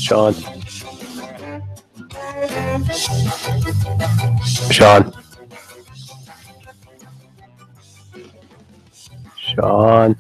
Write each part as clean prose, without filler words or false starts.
Sean. Sean. Sean.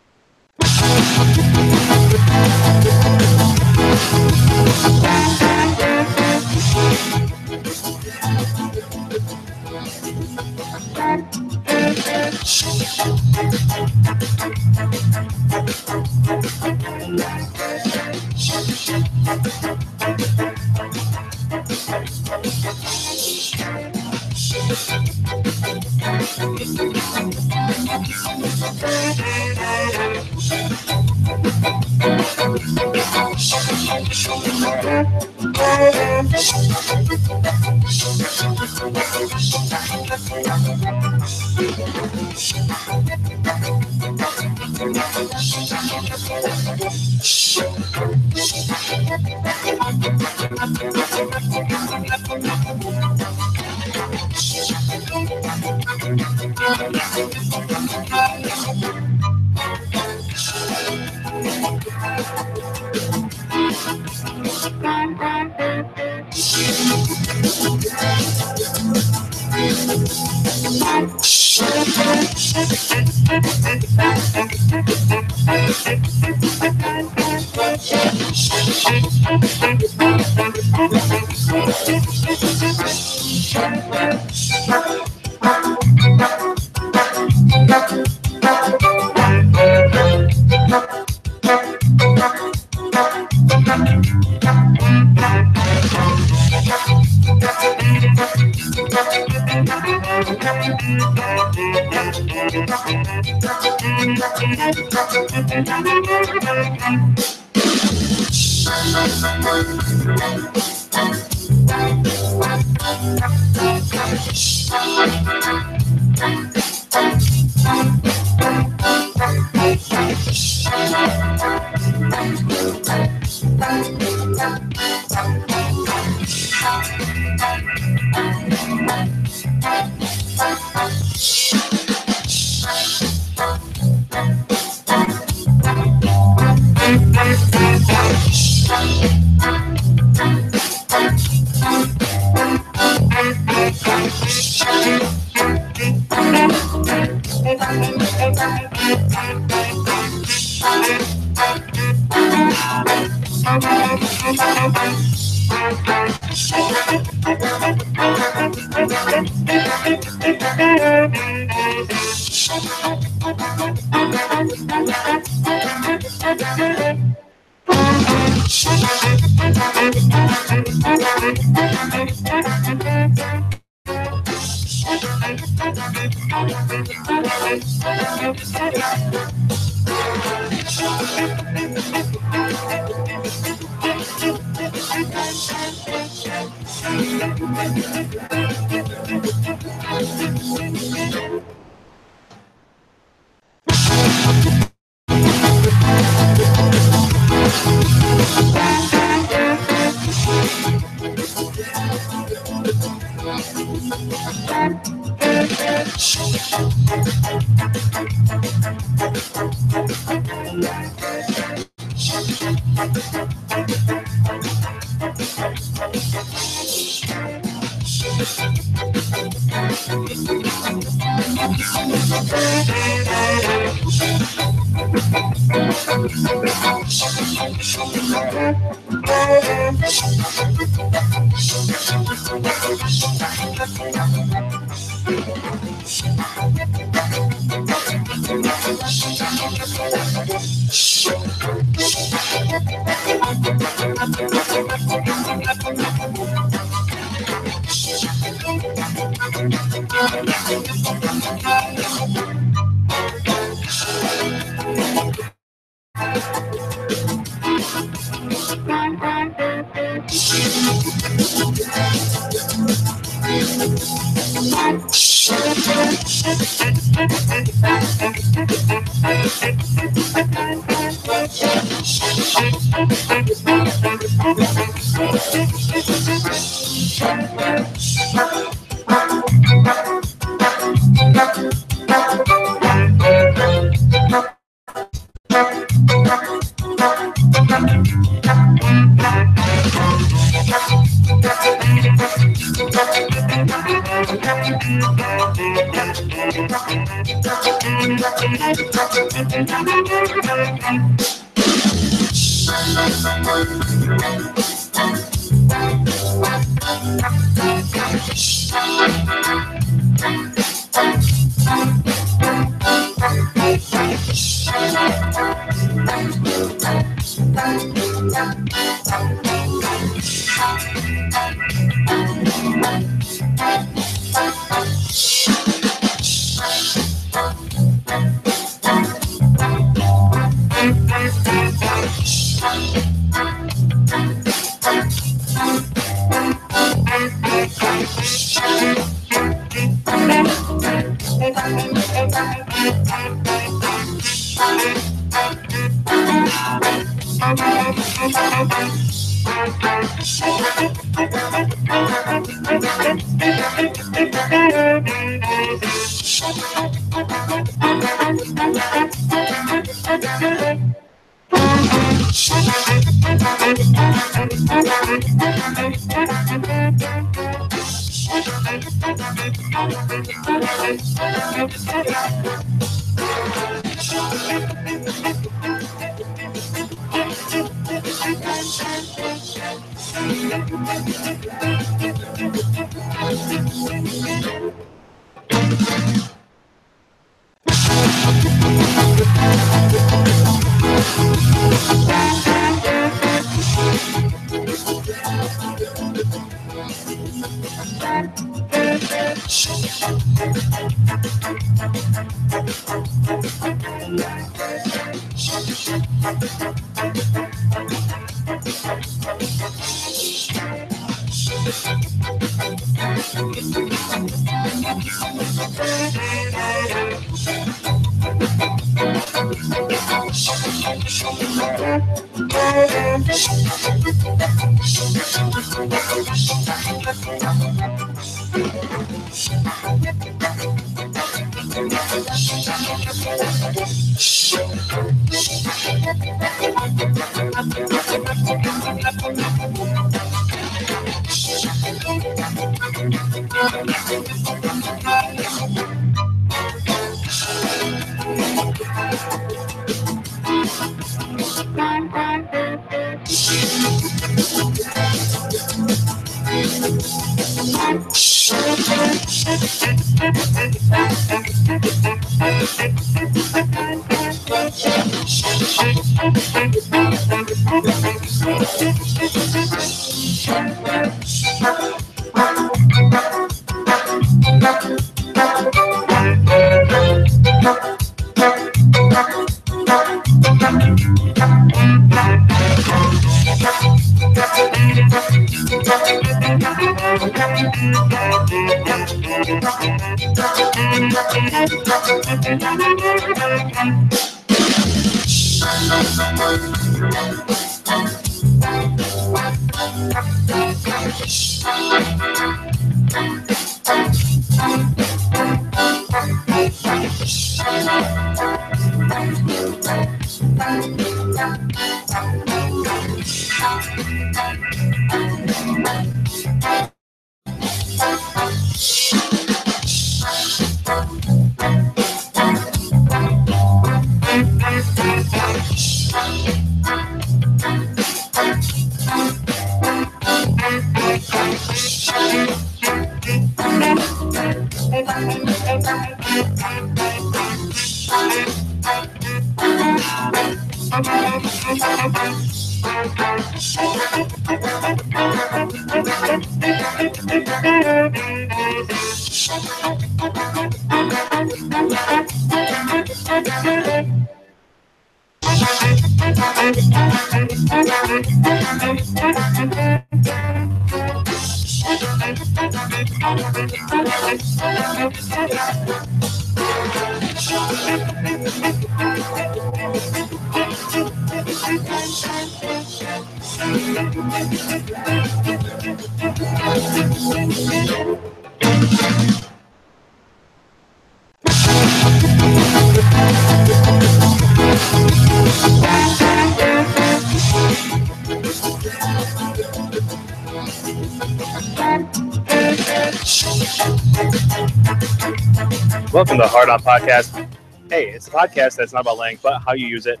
Welcome to Hard On Podcast. Hey, it's a podcast that's not about length, but how you use it.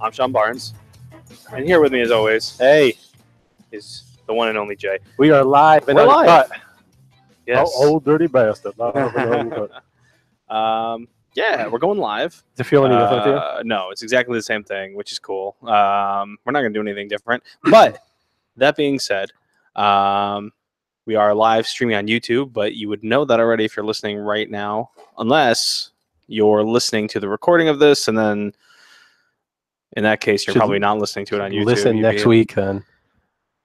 I'm Sean Barnes. And here with me, as always, Hey, is the one and only Jay. we are live and We're live. uncut. Yes. Oh, old dirty bastard. Live and uncut. Yeah, we're going live. Does it feel any different to you? No, it's exactly the same thing, which is cool. We're not going to do anything different. But that being said, we are live streaming on YouTube, but you would know that already if you're listening right now, unless you're listening to the recording of this, and then in that case, you're probably not listening to it on YouTube. Listen next week, then.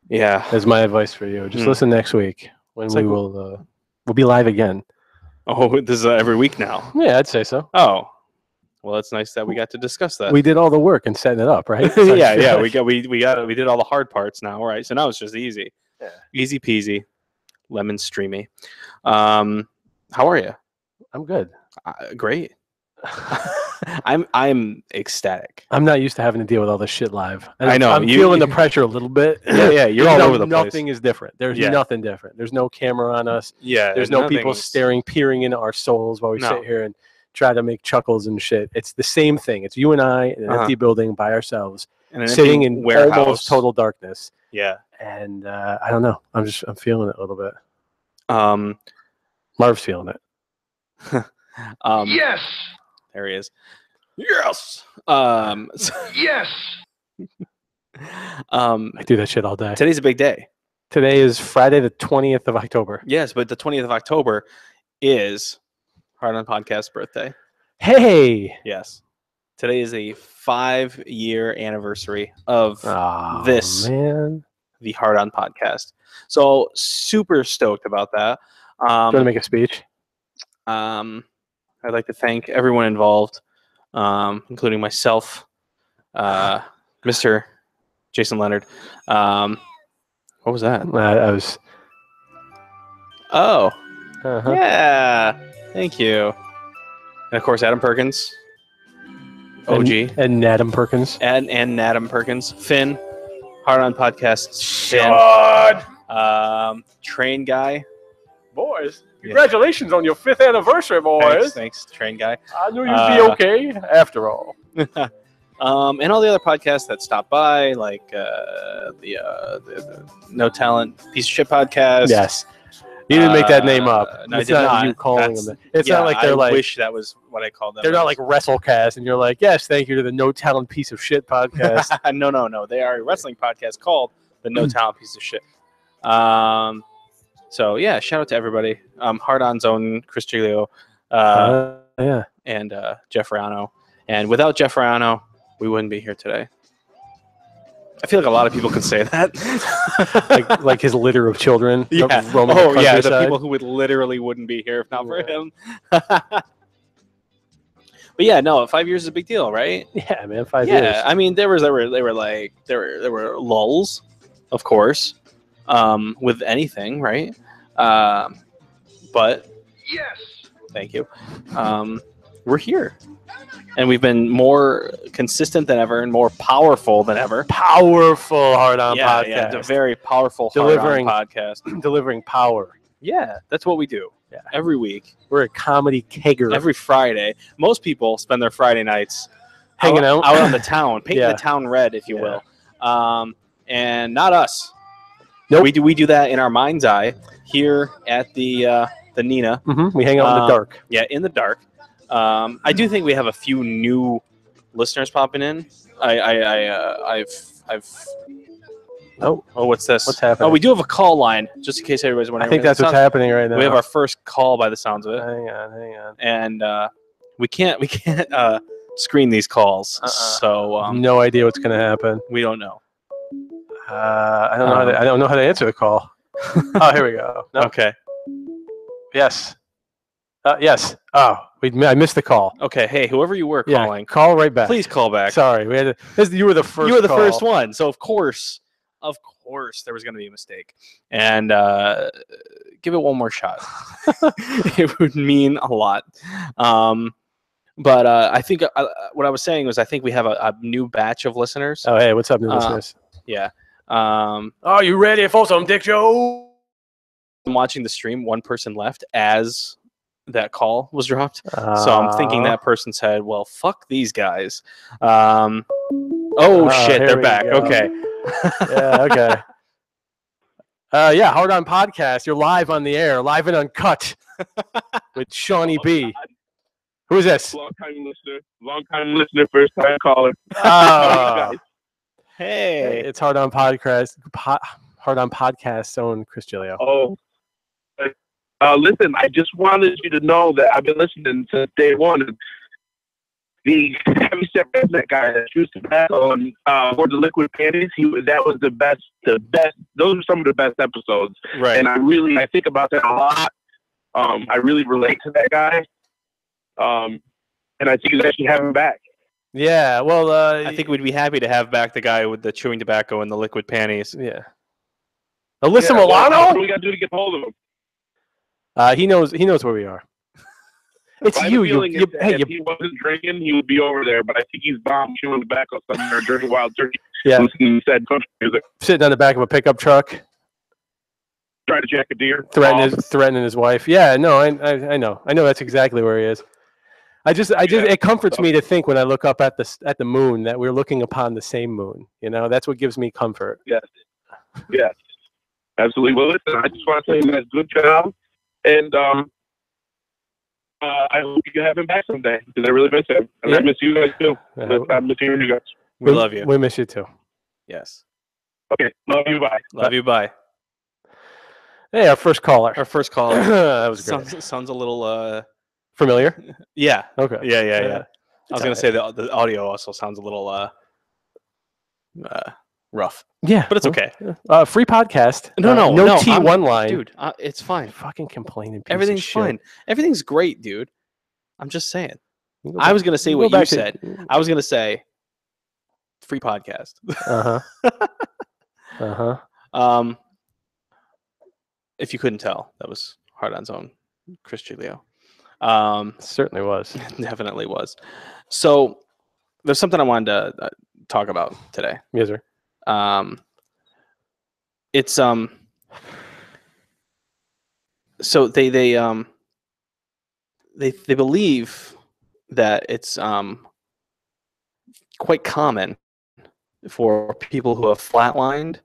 Yeah. That's my advice for you. Just listen next week when we'll be live again. Oh, this is every week now. Yeah, I'd say so. Oh, well, it's nice that we got to discuss that. We did all the work and setting it up, right? yeah. We did all the hard parts now, right? So now it's just easy, easy peasy, lemon streamy. How are you? I'm good. Great. I'm ecstatic. I'm not used to having to deal with all this shit live. I know. I'm feeling the pressure a little bit. Yeah. You're all over the place. Nothing is different. There's nothing different. There's no camera on us. Yeah. There's no people peering into our souls while we sit here and try to make chuckles and shit. It's the same thing. It's you and I in an empty building by ourselves, sitting in almost total darkness. Yeah. And I don't know. I'm feeling it a little bit. Marv's feeling it. Yes. There he is. Yes. Yes. I do that shit all day. Today's a big day. Today is Friday, the 20th of October. Yes, but the 20th of October is Hard On Podcast's birthday. Hey. Yes. Today is a 5-year anniversary of the Hard On Podcast. So super stoked about that. Do you want to make a speech? I'd like to thank everyone involved, including myself, Mr. Jason Leonard. What was that? I was. Oh. Yeah. Thank you. And of course, Adam Perkins. OG. And Adam Perkins. And Adam Perkins. Finn. Hard On Podcast. Sean! Train guy. Boys. Congratulations on your 5th anniversary, boys. Thanks, train guy. I knew you'd be okay after all. And all the other podcasts that stop by, like the No Talent Piece of Shit podcast. Yes. You didn't make that name up. No, it's I did not you calling them that. It's not like they're I wish that was what I called them. They're not like WrestleCast, and you're like, yes, thank you to the No Talent Piece of Shit podcast. No. They are a wrestling podcast called the No Talent Piece of Shit. So yeah, shout out to everybody. Hard On's own Chris Giglio, and Jeff Rano. And without Jeff Rano, we wouldn't be here today. I feel like a lot of people could say that. like his litter of children. Yeah. The people who wouldn't be here if not for him. But yeah, no, 5 years is a big deal, right? Yeah, man, 5 years. Yeah, I mean, there were lulls, of course. With anything, right? But Yes. thank you. We're here, and we've been more consistent than ever and more powerful than ever. Powerful Hard On podcast. Yeah, it's a very powerful Hard On podcast. Delivering power. Yeah, that's what we do. Yeah. Every week. We're a comedy kegger. Every Friday. Most people spend their Friday nights hanging out on the town, painting the town red, if you will. And not us. Nope. We do that in our mind's eye here at the Nina. Mm-hmm. We hang out in the dark. Yeah, in the dark. I do think we have a few new listeners popping in. What's this? What's happening? Oh, we do have a call line, just in case everybody's wondering. I think that's what's happening right now. We have our first call by the sounds of it. Hang on. And we can't screen these calls. So no idea what's going to happen. We don't know. I don't know how to answer the call. Oh, here we go. Nope. Okay. Yes. Yes. Oh, I missed the call. Okay. Hey, whoever you were calling, call right back. Please call back. Sorry, you were the first. You were the first one, so of course, there was going to be a mistake, and give it one more shot. It would mean a lot. But I think what I was saying was I think we have a new batch of listeners. Oh, hey, what's up, new listeners? Yeah. Are you ready for some Dick Joe? I'm watching the stream. One person left as that call was dropped. So I'm thinking that person said, well, fuck these guys. Shit, they're back. Go. Okay. Yeah, okay. Hard On Podcast. You're live on the air, live and uncut with Shawnee B. Who is this? Long time listener, first time caller. Hey, it's Hard On Podcast. Hard On Podcast own Chris Gilio. Oh, listen, I just wanted you to know that I've been listening since day one. The heavy set redneck guy that used to back on for the liquid panties, that was the best. Those are some of the best episodes. Right. And I think about that a lot. I really relate to that guy. And I think you guys should have him back. Yeah, well, I think we'd be happy to have back the guy with the chewing tobacco and the liquid panties. Yeah. Alyssa Milano? What do we got to do to get hold of him? He knows where we are. It's you. If he wasn't drinking, he would be over there. But I think he's bomb chewing tobacco somewhere during Wild Turkey. Yeah. Listening to sad country music. Sitting on the back of a pickup truck. Trying to jack a deer. Threatening his wife. Yeah, no, I know. I know that's exactly where he is. It comforts me to think when I look up at the moon that we're looking upon the same moon. You know, that's what gives me comfort. Yes. Yes. Absolutely. Well, listen, I just want to say you guys good job. And I hope you have him back someday because I really miss him. And I miss you guys too. I miss hearing you guys. We love you. We miss you too. Yes. Okay. Love you. Bye. Love you. Bye. Hey, our first caller. That was great. Sounds a little familiar. Yeah. Okay. Yeah. I was gonna say the audio also sounds a little rough. Yeah, but it's okay. Free podcast. No T1 line, dude. It's fine. Fucking complaining. Everything's fine. Everything's great, dude. I'm just saying. I was gonna say what you said. I was gonna say free podcast. If you couldn't tell, that was Hard On's own Chris Gilio. Certainly was. Definitely was. So there's something I wanted to talk about today. Yes, sir. It's so they believe that it's quite common for people who have flatlined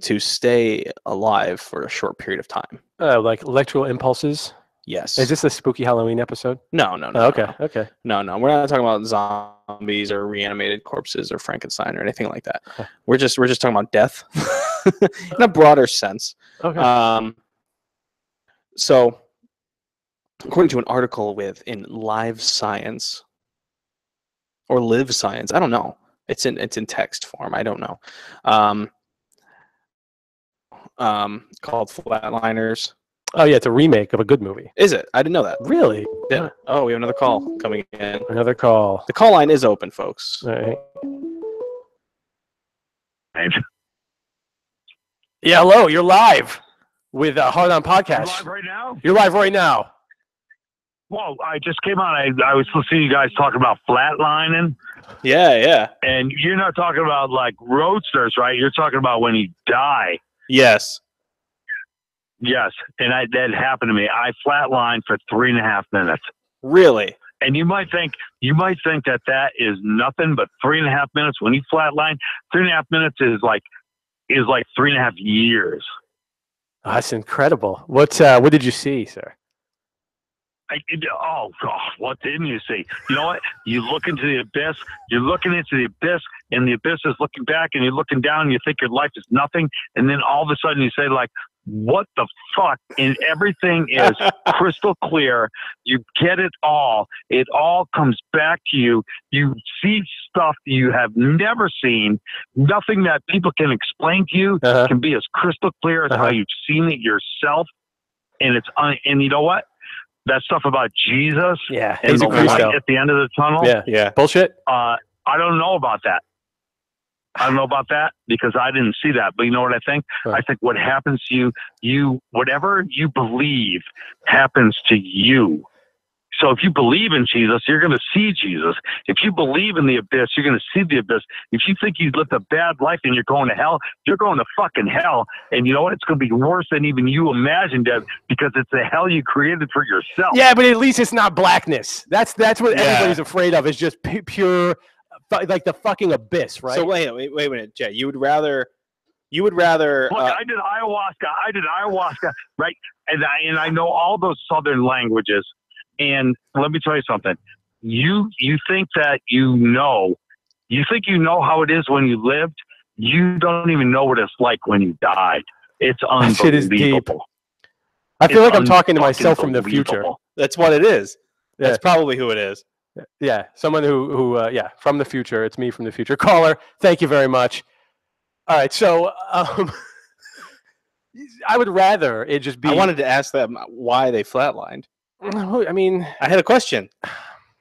to stay alive for a short period of time. Like electrical impulses. Yes. Is this a spooky Halloween episode? No. Okay. No. We're not talking about zombies or reanimated corpses or Frankenstein or anything like that. Okay. We're just talking about death in a broader sense. Okay. So, according to an article in Live Science or Live Science, I don't know. It's in text form. I don't know. Called Flatliners. Oh yeah, it's a remake of a good movie. Is it? I didn't know that. Really? Yeah. Oh, we have another call coming in. Another call. The call line is open, folks. All right. Yeah, hello. You're live with Hard On Podcast. You're live right now? You're live right now. Well, I just came on. I was listening to you guys talking about flatlining. Yeah. And you're not talking about like roadsters, right? You're talking about when you die. Yes. Yes, and that happened to me. I flatlined for 3.5 minutes. Really? And you might think that is nothing, but 3.5 minutes when you flatline, 3.5 minutes is like 3.5 years. Oh, that's incredible. What did you see, sir? What didn't you see? You know what? You look into the abyss. You're looking into the abyss, and the abyss is looking back, and you're looking down, and you think your life is nothing, and then all of a sudden you say like, what the fuck? And everything is crystal clear. You get it all. It all comes back to you. You see stuff you have never seen. Nothing that people can explain to you can be as crystal clear as how you've seen it yourself. And it's and you know what? That stuff about Jesus and the light at the end of the tunnel. Yeah. Bullshit. I don't know about that. I don't know about that because I didn't see that. But you know what I think? I think what happens to you, whatever you believe happens to you. So if you believe in Jesus, you're going to see Jesus. If you believe in the abyss, you're going to see the abyss. If you think you lived a bad life and you're going to hell, you're going to fucking hell. And you know what? It's going to be worse than even you imagined it because it's the hell you created for yourself. Yeah, but at least it's not blackness. That's what everybody's afraid of, is just pure, like the fucking abyss, right? So wait a minute, Jay. You would rather. Look, I did ayahuasca, right? And I know all those southern languages. And let me tell you something. You think that you think you know how it is when you lived. You don't even know what it's like when you died. It's unbelievable. That shit is deep. I feel like I'm talking to myself from the future. That's what it is. That's probably who it is. Yeah, someone who from the future. It's me from the future. Caller, thank you very much. All right, so I would rather it just be. I wanted to ask them why they flatlined. I mean, I had a question.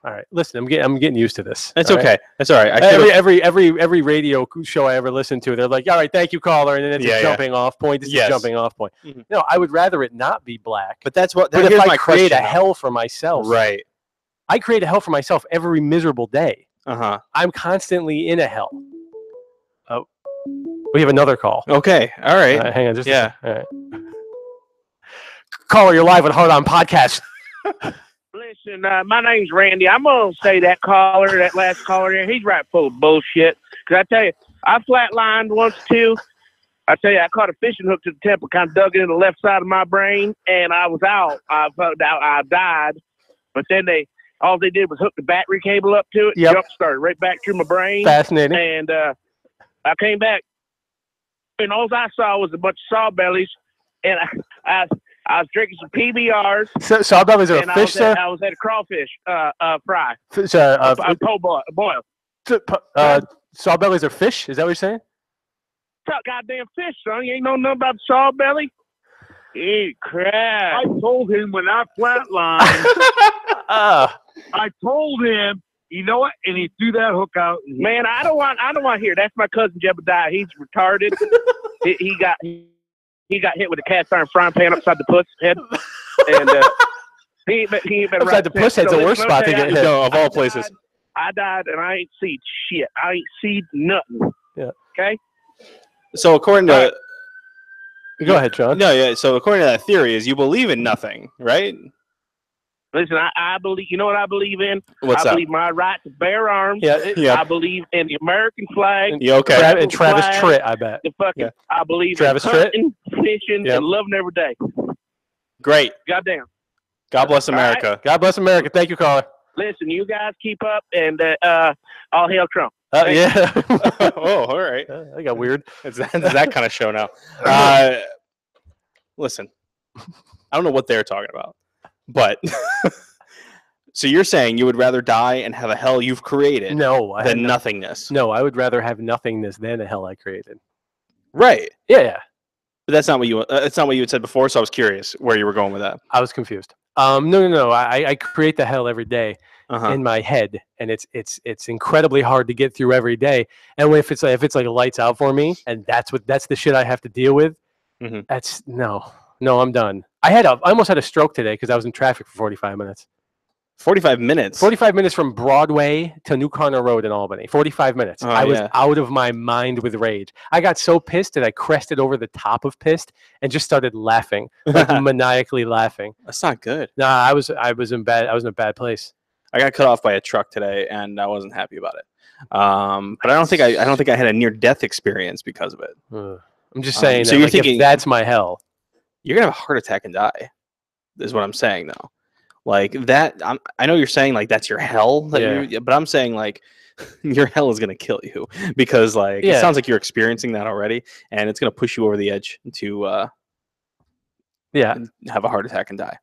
All right, listen, I'm getting used to this. That's okay. Right? That's all right. Every radio show I ever listen to, they're like, all right, thank you, caller, and then it's a jumping off point. This is a jumping off point. Mm-hmm. No, I would rather it not be black. But that's what. But if I create a hell for myself, right? I create a hell for myself every miserable day. I'm constantly in a hell. Oh, we have another call. Okay, all right. Hang on, just all right. Caller, you're live on Hard On Podcast. Listen, my name's Randy. I'm going to say that last caller there, he's right full of bullshit. Because I tell you, I flatlined once too. I tell you, I caught a fishing hook to the temple, kind of dug it in the left side of my brain, and I was out. I died. But then all they did was hook the battery cable up to it. Jump started right back through my brain. Fascinating. And I came back, and all I saw was a bunch of sawbellies, and I was drinking some PBRs. Sawbellies are a fish, sir? I was at a crawfish fry. Boil. Sawbellies are fish? Is that what you're saying? What's up, goddamn fish, son? You ain't know nothing about sawbelly? Eat crap. I told him when I flatlined. I told him, you know what? And he threw that hook out. Man, I don't want to hear. That's my cousin Jebediah. He's retarded. he got hit with a cast iron frying pan upside the puss head, and he ain't been upside the puss head's the worst spot to get hit. Of all places. I died, and I ain't seen shit. I ain't seen nothing. Yeah. Okay. So according to, go ahead, Sean. No, yeah. So according to that theory, is you believe in nothing, right? Listen, I believe. You know what I believe in? What's I believe my right to bear arms. Yeah. I believe in the American flag. Yeah, okay. And Travis Tritt, I bet. I believe Travis in hunting, fishing, and loving every day. Great. Goddamn. God bless America. Right. God bless America. Thank you, caller. Listen, you guys keep up, and all hail Trump. Yeah. Oh, all right. That got weird. It's that kind of show now. Listen, I don't know what they're talking about, but so you're saying you would rather die and have a hell you've created than nothingness? No, I would rather have nothingness than a hell I created. Right. Yeah. But that's not what you had said before, so I was curious where you were going with that. I was confused. No. I create the hell every day in my head, and it's incredibly hard to get through every day. And if it's like lights out for me, and that's the shit I have to deal with. Mm-hmm. That's no, I'm done. I almost had a stroke today because I was in traffic for 45 minutes. 45 minutes? 45 minutes from Broadway to New Corner Road in Albany. 45 minutes. I was out of my mind with rage. I got so pissed that I crested over the top of pissed and just started laughing, like maniacally laughing. That's not good. Nah, I was in a bad place. I got cut off by a truck today, and I wasn't happy about it. But I don't think I had a near-death experience because of it. I'm just saying. So you're thinking if that's my hell. You're gonna have a heart attack and die. Is what I'm saying, though. Like that, I know you're saying like that's your hell, but I'm saying like your hell is gonna kill you because it sounds like you're experiencing that already, and it's gonna push you over the edge to Yeah. and have a heart attack and die.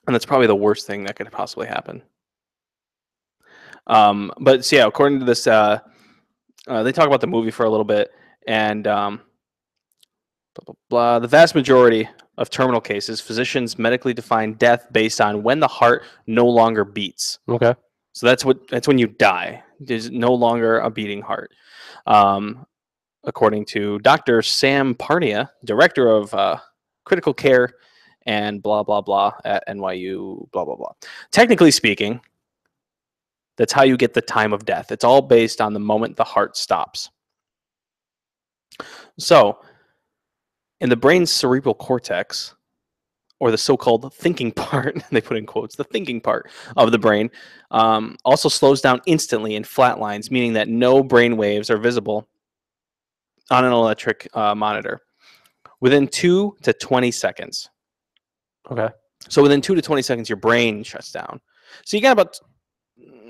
And that's probably the worst thing that could possibly happen. But so yeah, according to this, they talk about the movie for a little bit, and blah, blah, blah. The vast majority of terminal cases, physicians medically define death based on when the heart no longer beats. Okay. So that's when you die. There's no longer a beating heart. According to Dr. Sam Parnia, director of critical care and blah blah blah at NYU, blah blah blah. Technically speaking, that's how you get the time of death. It's all based on the moment the heart stops. So, in the brain's cerebral cortex, or the so-called thinking part, they put in quotes, the thinking part of the brain, also slows down instantly and flatlines, meaning that no brain waves are visible on an electric monitor within 2 to 20 seconds. Okay. So within 2 to 20 seconds, your brain shuts down. So you got about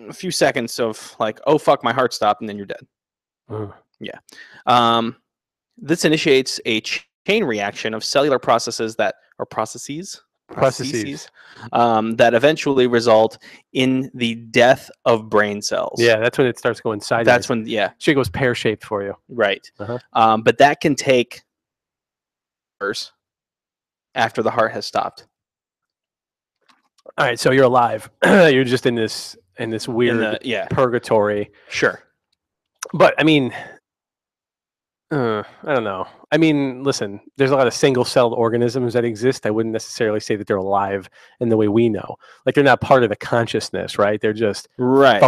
a few seconds of like, oh fuck, my heart stopped, and then you're dead. Yeah. This initiates a chain reaction of cellular processes that that eventually result in the death of brain cells. Yeah, that's when it starts going sideways. That's when, yeah, shit goes pear-shaped for you. right. Uh-huh. But that can take hours after the heart has stopped. All right, so you're alive. You're just in this weird Yeah, purgatory. sure. But I mean, I don't know. I mean, listen, there's a lot of single-celled organisms that exist. I wouldn't necessarily say that they're alive in the way we know. Like they're not part of the consciousness, right? They're just Right.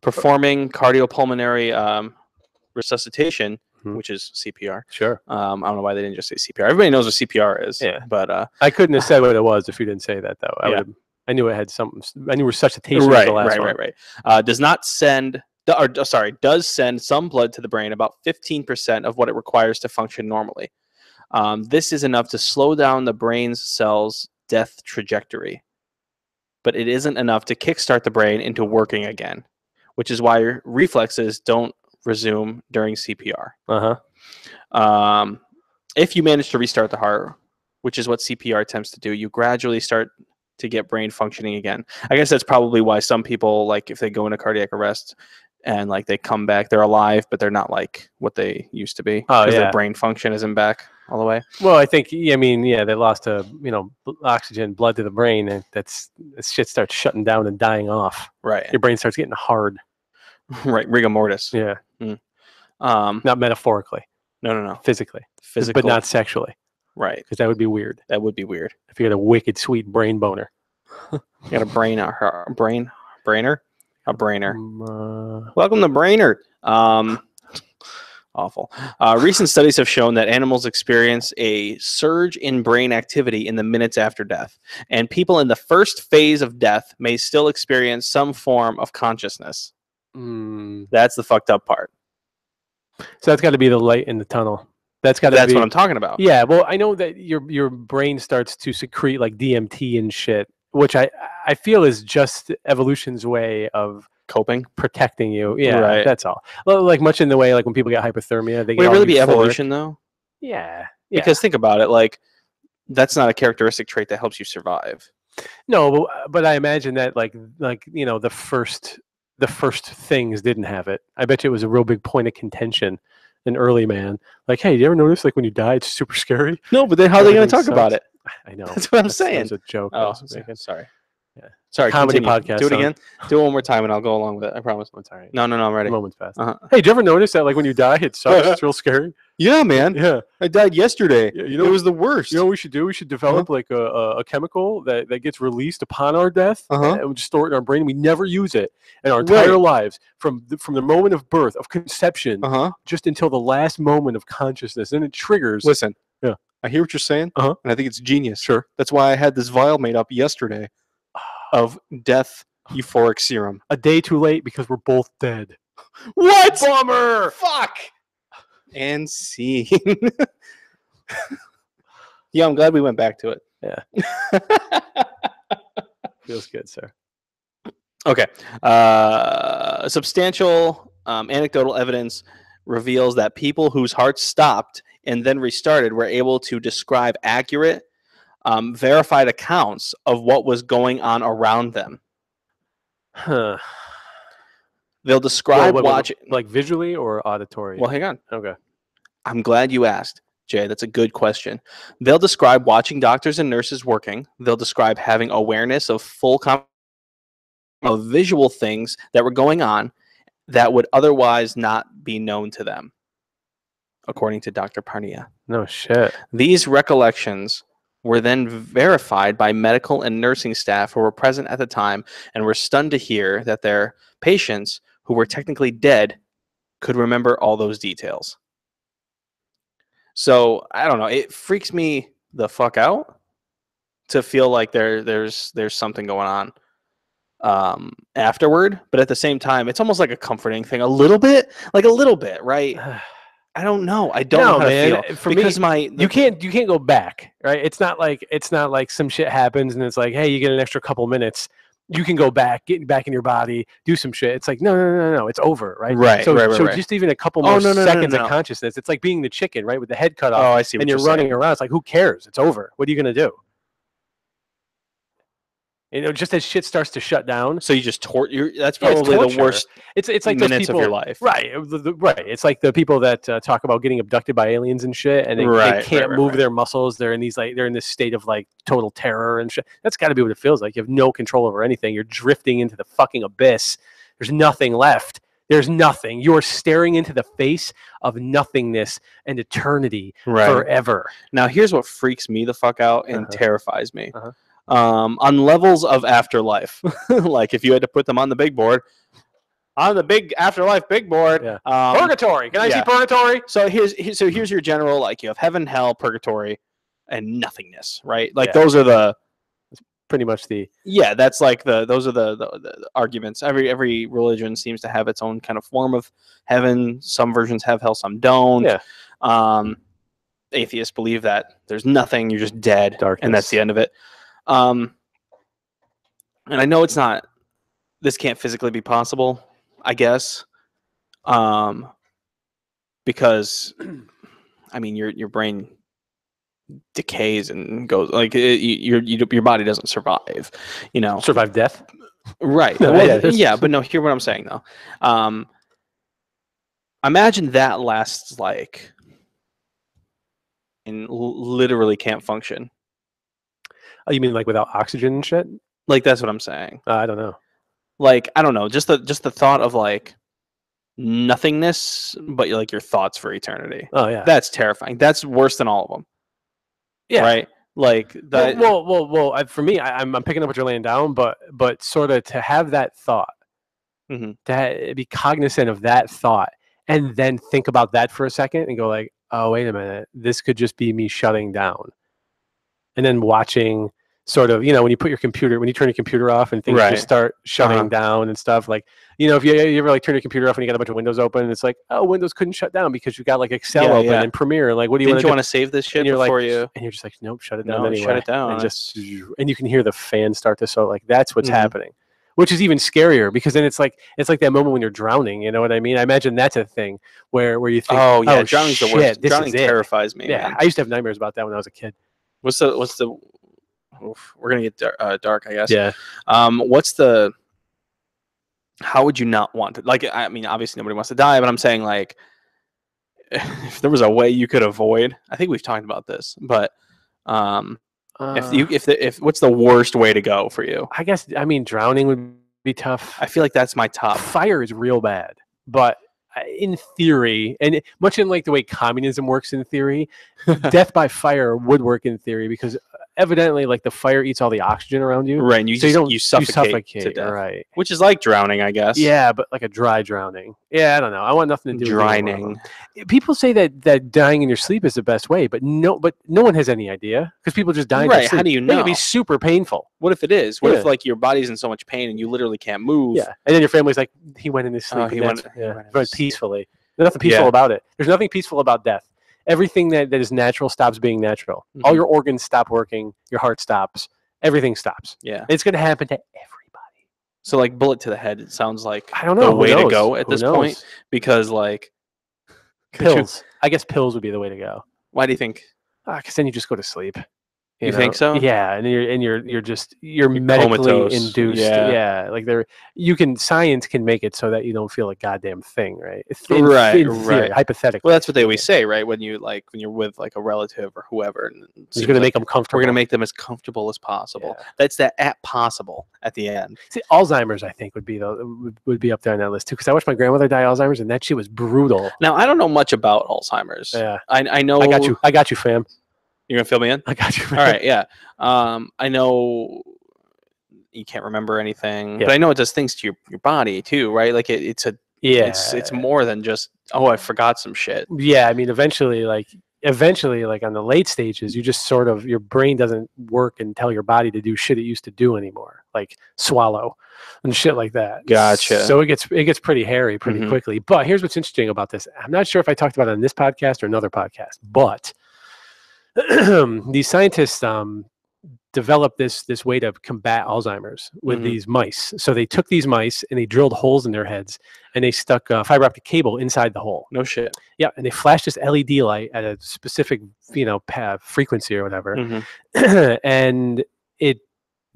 Performing cardiopulmonary resuscitation, which is CPR. Sure. I don't know why they didn't just say CPR. Everybody knows what CPR is. Yeah. But I couldn't have said what it was if you didn't say that, though. Yeah. I knew it had something. I knew resuscitation was the last one. Right. Does send some blood to the brain, about 15% of what it requires to function normally. This is enough to slow down the brain's cells' death trajectory, but it isn't enough to kickstart the brain into working again, which is why your reflexes don't resume during CPR. If you manage to restart the heart, which is what CPR attempts to do, you gradually start to get brain functioning again. I guess that's probably why some people, like if they go into cardiac arrest and like they come back, they're alive, but they're not like what they used to be because their brain function isn't back all the way. Well, I think, they lost oxygen, blood to the brain, and this shit starts shutting down and dying off. Right. Your brain starts getting hard. Right. Rigor mortis. Yeah. Not metaphorically. No. Physically. Physical. But not sexually. Right. Because that would be weird. That would be weird. If you had a wicked sweet brain boner. You got a brainer. Welcome to Brainer. Awful. Recent studies have shown that animals experience a surge in brain activity in the minutes after death, and people in the first phase of death may still experience some form of consciousness. That's the fucked up part. So that's got to be the light in the tunnel. That's what I'm talking about. Yeah, well, I know that your brain starts to secrete like DMT and shit, which I feel is just evolution's way of coping, protecting you. Yeah, right. That's all. Well, like much in the way like when people get hypothermia, they get Would it really be evolution though? Yeah. Because think about it, like that's not a characteristic trait that helps you survive. No, but I imagine that like the first things didn't have it. I bet you it was a real big point of contention. An early man, like, hey, do you ever notice like when you die, it's super scary? No, but then how are they going to talk about it? I know. That's what I'm saying. It's a joke. Oh, sorry. Yeah. Sorry. Comedy continue. podcast. Do it again. Do it one more time, and I'll go along with it. I promise. It's all right. No, I'm ready. The moment's passed. Hey, do you ever notice that like when you die, it sucks? It's real scary. Yeah, man. Yeah. I died yesterday. Yeah, it was the worst. You know what we should do? We should develop like a chemical that gets released upon our death, and we just store it in our brain. We never use it in our entire lives, from the moment of birth, of conception, just until the last moment of consciousness. Then it triggers. Listen. Yeah. I hear what you're saying, and I think it's genius. Sure. That's why I had this vial made up yesterday of death euphoric serum. A day too late because we're both dead. What? Bummer. Fuck. And scene. Yeah, I'm glad we went back to it. Yeah. Feels good, sir. Okay. Substantial anecdotal evidence reveals that people whose hearts stopped and then restarted were able to describe accurate, verified accounts of what was going on around them. Huh. They'll describe Wait, watching. like visually or auditory? Well, hang on. Okay. I'm glad you asked, Jay. That's a good question. They'll describe watching doctors and nurses working. They'll describe having awareness of of visual things that were going on that would otherwise not be known to them, according to Dr. Parnia. No shit. These recollections were then verified by medical and nursing staff who were present at the time and were stunned to hear that their patients, who were technically dead, could remember all those details. So, I don't know. It freaks me the fuck out to feel like there's something going on afterward, but at the same time, it's almost like a comforting thing, a little bit, right? I don't know. I don't know how to feel for because me, you can't go back, right? It's not like some shit happens and it's like, hey, you get an extra couple minutes. You can go back, get back in your body, do some shit. It's like, no, it's over, right? Right. So right. just even a couple more no, seconds no. of consciousness. It's like being the chicken, right, with the head cut off. Oh, I see. And you're running around. It's like, who cares? It's over. What are you gonna do? Just as shit starts to shut down. So you just that's probably the worst. It's like minutes those people, of your life, right? Right. It's like the people that talk about getting abducted by aliens and shit, and they can't move their muscles. They're in this state of like total terror and shit. That's got to be what it feels like. You have no control over anything. You're drifting into the fucking abyss. There's nothing left. There's nothing. You're staring into the face of nothingness and eternity forever. Now, here's what freaks me the fuck out and terrifies me. On levels of afterlife, like if you had to put them on the big board, on the big afterlife big board, purgatory. Can I see purgatory? So here's your general, like, you have heaven, hell, purgatory, and nothingness, right? Like those are pretty much that's like those are the arguments. Every religion seems to have its own kind of form of heaven. Some versions have hell, some don't. Atheists believe that there's nothing, you're just dead, and that's the end of it. And I know this can't physically be possible, I guess, because, I mean, your brain decays and goes, like, your body doesn't survive, survive death, right? No, well, but no, hear what I'm saying though. Imagine that lasts like, and literally can't function. Oh, you mean like without oxygen and shit? Like, that's what I'm saying. I don't know. Like, I don't know. Just the thought of like nothingness, but like your thoughts for eternity. Oh yeah, that's terrifying. That's worse than all of them. Yeah. Right. Like that. Well. For me, I'm picking up what you're laying down, but sort of to have that thought, to be cognizant of that thought, and then think about that for a second and go like, oh wait a minute, this could just be me shutting down, and then watching. Sort of, when you turn your computer off and things just start shutting down and stuff. Like, if you ever like turn your computer off and you got a bunch of windows open, and it's like, oh, Windows couldn't shut down because you got like Excel open and Premiere. Like, what do you want to do? Want to save this shit before you? And you're just like, nope, shut it down anyway. Shut it down. And you can hear the fan start to like that's what's happening, which is even scarier because then it's like that moment when you're drowning. You know what I mean? I imagine that's a thing where you think, oh yeah, drowning's the worst. Drowning terrifies me. Yeah, man. I used to have nightmares about that when I was a kid. What's the we're gonna get dark, I guess. Yeah. How would you not want to? Like, I mean, obviously nobody wants to die, but I'm saying, like, if there was a way you could avoid, I think we've talked about this, but if what's the worst way to go for you? I guess, I mean, drowning would be tough. I feel like that's my top. Fire is real bad, but in theory, and much in like the way communism works in theory, death by fire would work in theory because evidently, like, the fire eats all the oxygen around you, right? And you suffocate to death, right? Which is like drowning, I guess. Yeah, but like a dry drowning. Yeah, I don't know. I want nothing to do with drowning. People say that dying in your sleep is the best way, but no one has any idea because people just die in their sleep. How do you know? It would be super painful. What if it is? What if like your body's in so much pain and you literally can't move? Yeah, and then your family's like, he went in his sleep. He went peacefully. There's nothing peaceful about it. There's nothing peaceful about death. Everything that is natural stops being natural. All your organs stop working. Your heart stops. Everything stops. Yeah. It's going to happen to everybody. So, like, bullet to the head, it sounds like I don't know the way to go at this point. Because, like, Pills. I guess pills would be the way to go. Why do you think? Because then you just go to sleep. You think so? Yeah, and you're medically comatose. induced. Yeah. Like science can make it so that you don't feel a goddamn thing, right? Right. Theory, hypothetically. Well, that's what they always say, right? When you're with like a relative or whoever, and You're going to make them comfortable. we're going to make them as comfortable as possible. Yeah. That's that at possible at the end. See, Alzheimer's, I think, would be up there on that list too. Because I watched my grandmother die of Alzheimer's, and that shit was brutal. Now, I don't know much about Alzheimer's. Yeah, I know. I got you, fam. You're gonna fill me in. I got you. Fam. All right. Yeah. I know you can't remember anything, Yeah. but I know it does things to your body too, right? Like it's more than just I forgot some shit. Yeah, I mean, eventually, like on the late stages, you just sort of your brain doesn't work and tell your body to do shit it used to do anymore, like swallow and shit like that. Gotcha. So it gets pretty hairy pretty Mhm. quickly. But here's what's interesting about this. I'm not sure if I talked about it on this podcast or another podcast, but these scientists developed this way to combat Alzheimer's with Mhm. these mice. So they took these mice and they drilled holes in their heads and they stuck fiber optic cable inside the hole. No shit. Yeah, and they flashed this LED light at a specific, frequency or whatever, Mhm. and it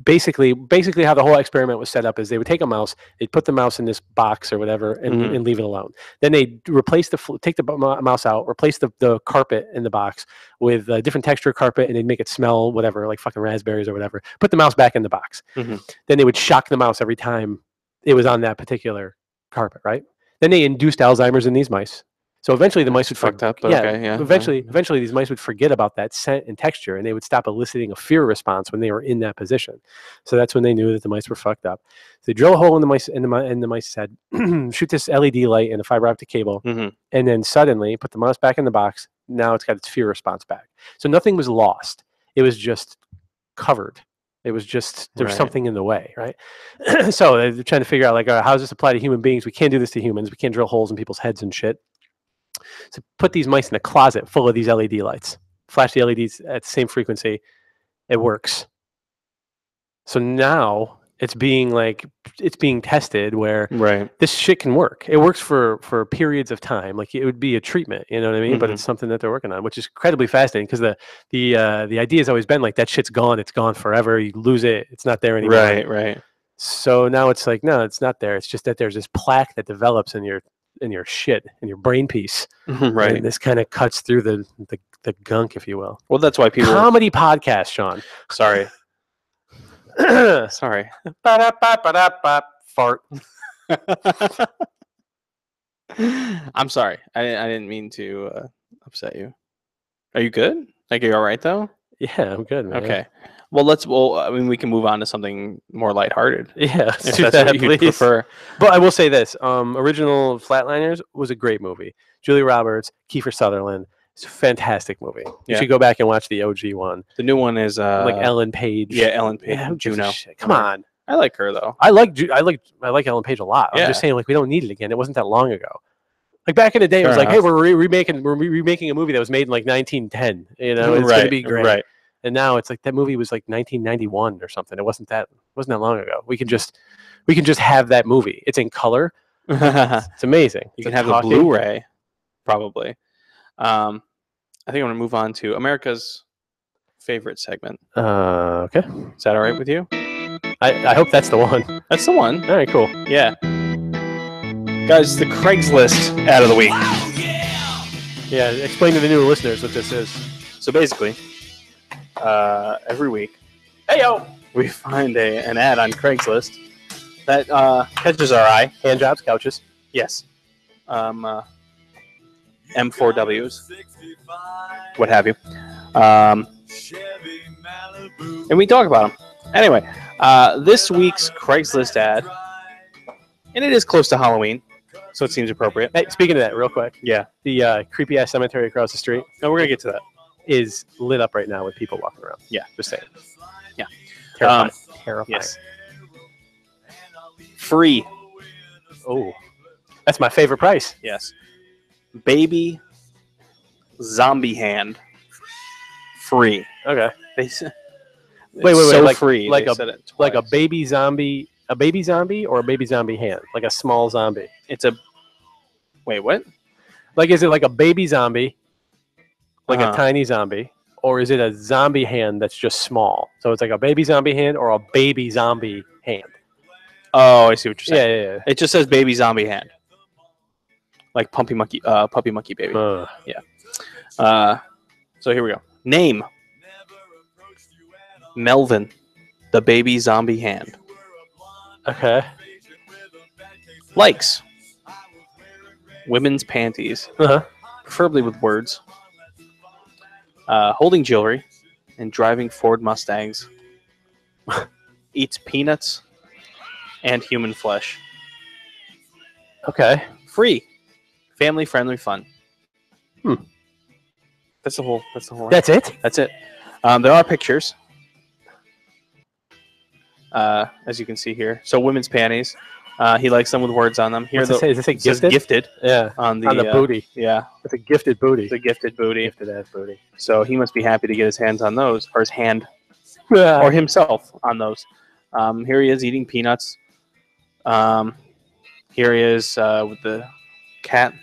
basically how the whole experiment was set up is they would take a mouse, they'd put the mouse in this box or whatever, and, Mhm. and leave it alone. Then they replace take the mouse out, replace the carpet in the box with a different texture carpet, and they'd make it smell whatever, like fucking raspberries or whatever. Put the mouse back in the box. Mhm. Then they would shock the mouse every time it was on that particular carpet, right? Then they induced Alzheimer's in these mice. So eventually the mice would Fucked up, but yeah, okay, yeah. Eventually these mice would forget about that scent and texture, and they would stop eliciting a fear response when they were in that position. So that's when they knew that the mice were fucked up. So they drill a hole in the mice's head, shoot this LED light and a fiber optic cable, Mhm. and then suddenly put the mouse back in the box. Now it's got its fear response back. So nothing was lost. It was just covered. It was just there was Right. something in the way, right? So they're trying to figure out how does this apply to human beings? We can't do this to humans. We can't drill holes in people's heads and shit. So put these mice in a closet full of these LED lights. Flash the LEDs at the same frequency. It works. So now it's being tested where Right. this shit can work. It works for periods of time. Like it would be a treatment, you know what I mean? But Mhm. it's something that they're working on, which is incredibly fascinating because the idea has always been like that shit's gone. It's gone forever. You lose it. It's not there anymore. Right. Right. So now it's like, no, it's not there. It's just that there's this plaque that develops in your shit, in your brain piece. Right. And this kind of cuts through the gunk, if you will. Well, that's why people. Comedy podcast, Sean. Sorry. Sorry. Ba-da-ba-ba-da-ba. Fart. I'm sorry. I didn't mean to upset you. Are you good? Like, are you all right though? Yeah, I'm good, man. Okay. Well, I mean, we can move on to something more lighthearted. Yeah, let's If do that's that, what you please. prefer. But I will say this: original Flatliners was a great movie. Julia Roberts, Kiefer Sutherland. It's a fantastic movie. You Yeah. should go back and watch the OG one, The new one is like Ellen Page. Yeah, Ellen Page. Yeah, who gives a Juno. shit? Come on. I like her though. I like Ellen Page a lot. I'm Yeah. just saying, like, we don't need it again. It wasn't that long ago. Like back in the day, it Fair was like, hey, enough. we're remaking a movie that was made in like 1910. You know, it's gonna be great. Right. And now it's like that movie was like 1991 or something. It wasn't that long ago. We can just have that movie. It's in color. You It's amazing. can have the talking- Blu-ray, probably. I think I'm gonna move on to America's favorite segment. Okay. Is that all right with you? I hope that's the one. That's the one. All right, cool. Yeah. Guys, the Craigslist ad of the week. Yeah, explain to the new listeners what this is. So basically, every week Hey yo, we find an ad on Craigslist that catches our eye. hand jobs, couches. Yes. M4Ws, what have you. And we talk about them. Anyway, this week's Craigslist ad, and it is close to Halloween, so it seems appropriate. Hey, speaking of that, real quick, Yeah. the creepy ass cemetery across the street No, we're going to get to that. is lit up right now with people walking around. Yeah. Just saying. Yeah. Terrifying. Terrifying. Yes. Free. Oh, that's my favorite price. Yes. Baby zombie hand. Free. Okay. They said, Wait, it's so like- free. like They a- said it Like a twice. baby zombie or a baby zombie hand, like a small zombie. It's a. Wait, what? Like, is it like a baby zombie, like a Uh-huh. tiny zombie, or is it a zombie hand that's just small? So it's like a baby zombie hand or a baby zombie hand. Oh, I see what you're saying. Yeah. It just says baby zombie hand, like puppy monkey baby. So here we go. Name: Melvin, the baby zombie hand. Okay. Likes: women's panties, Uh-huh. preferably with words. Holding jewelry and driving Ford Mustangs. Eats peanuts and human flesh. Okay. Free, family-friendly fun. Hmm. That's the whole. That's it? That's it. There are pictures, as you can see here. So women's panties. He likes them with words on them. Here, What's it say? Does it say it says gifted? gifted Yeah. on the, On the booty. Yeah, It's a gifted booty. the gifted booty. Gifted ass booty. So he must be happy to get his hands on those, or his hand, Yeah. or himself on those. Here he is eating peanuts. Here he is with the cat,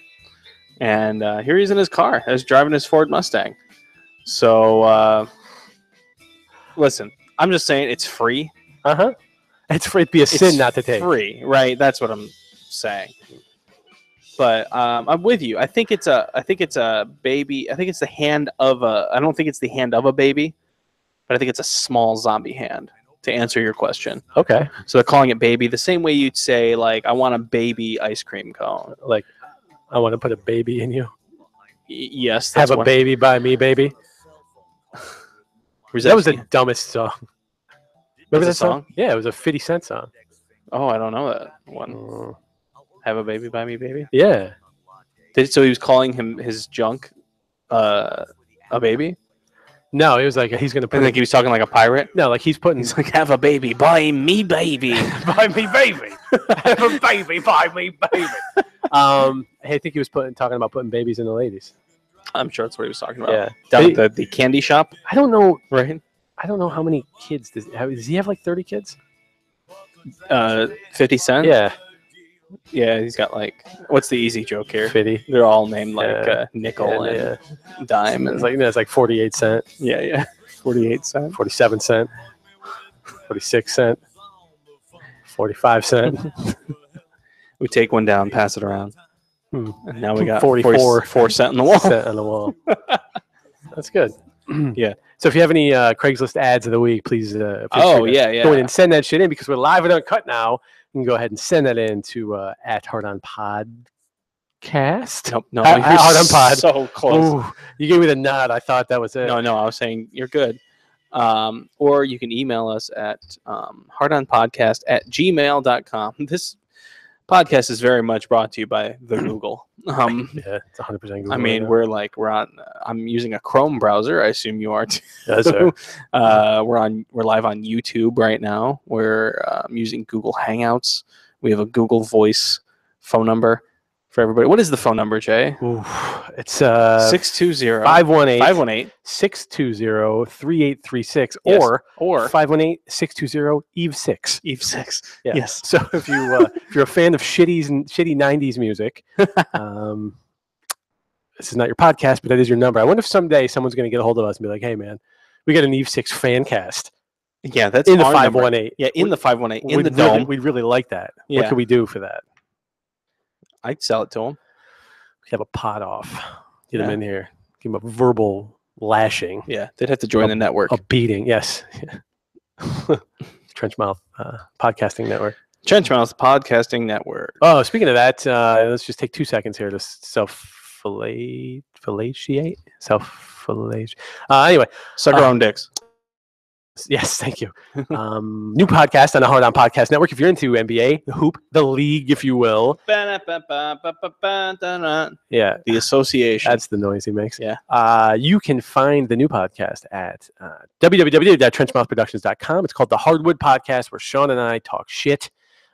and here he is in his car, as driving his Ford Mustang. So listen, I'm just saying it's free. Uh-huh. It's free. It'd be a sin not to take. Free, right? That's what I'm saying. But I'm with you. I think it's a baby. I think it's the hand of a. I don't think it's the hand of a baby, but I think it's a small zombie hand. To answer your question, Okay. so they're calling it baby the same way you'd say like I want a baby ice cream cone. Like, I want to put a baby in you. Yes, Have that's a one. baby by me, baby. That was the dumbest song. Remember that That's a song? song? Yeah, it was a 50 Cent song. Oh, I don't know that one. Have a baby by me, baby. Yeah. So he was calling his junk a baby, No, it was like he's gonna put. and like he was talking like a pirate. No, like he's putting. He's like, have a baby by me, baby. Buy me, baby. Have a baby, buy me, baby. I think he was talking about putting babies in the ladies. I'm sure that's what he was talking about. Yeah. Down at the candy shop, I don't know. right? I don't know how many kids does he have? Like 30 kids? 50 Cent. Yeah, Yeah, he's got like, what's the easy joke here? 50. They're all named like Yeah. nickel Yeah, and dime, and It's like 48 cent, yeah, 48 cents. 47 cent, 46 cent, 45 cent. We take one down, pass it around, Hmm. and now we got 44 4 cent in the wall. Cent on the wall. That's good. Yeah. So if you have any Craigslist ads of the week, please. Feel Oh free to yeah, go in yeah. and send that shit in because we're live and uncut now. You can go ahead and send that in to at Hard On Podcast. Nope, no, At you're Hard On Pod. so close. Ooh, you gave me the nod. I thought that was it. No, I was saying you're good. Or you can email us at hardonpodcast@gmail.com. This podcast is very much brought to you by the Google. Yeah, it's 100% Google. I mean, right we're on. I'm using a Chrome browser. I assume you are too. now. Yes, sir. We're live on YouTube right now. We're using Google Hangouts. We have a Google Voice phone number for everybody. What is the phone number, Jay? Ooh, it's 620 518 518 620 3836 Yes. or 518 620 Eve 6. Eve 6. Yeah. Yes. So if you're a fan of shitty 90s music, this is not your podcast, but that is your number. I wonder if someday someone's going to get a hold of us and be like, "Hey, man, we got an Eve 6 fan cast Yeah, that's in the our number. 518." Yeah, in the 518, in We'd the really- dome. We'd really like that. What Yeah. can we do for that? I'd sell it to him. We have a pot off. Get him Yeah. in here. Give him a verbal lashing, Yeah, they'd have to join the network. a beating. Yes. Trenchmouth Podcasting Network. Trenchmouth Podcasting Network. Oh, speaking of that, let's just take 2 seconds here to self-fellatiate. Anyway, Suck our own dicks. yes, thank you. New podcast on the Hard On Podcast Network. If you're into NBA, the hoop, the league, if you will. The Yeah, association. that's the noise he makes. Yeah. You can find the new podcast at www.trenchmouthproductions.com. It's called The Hardwood Podcast, where Sean and I talk shit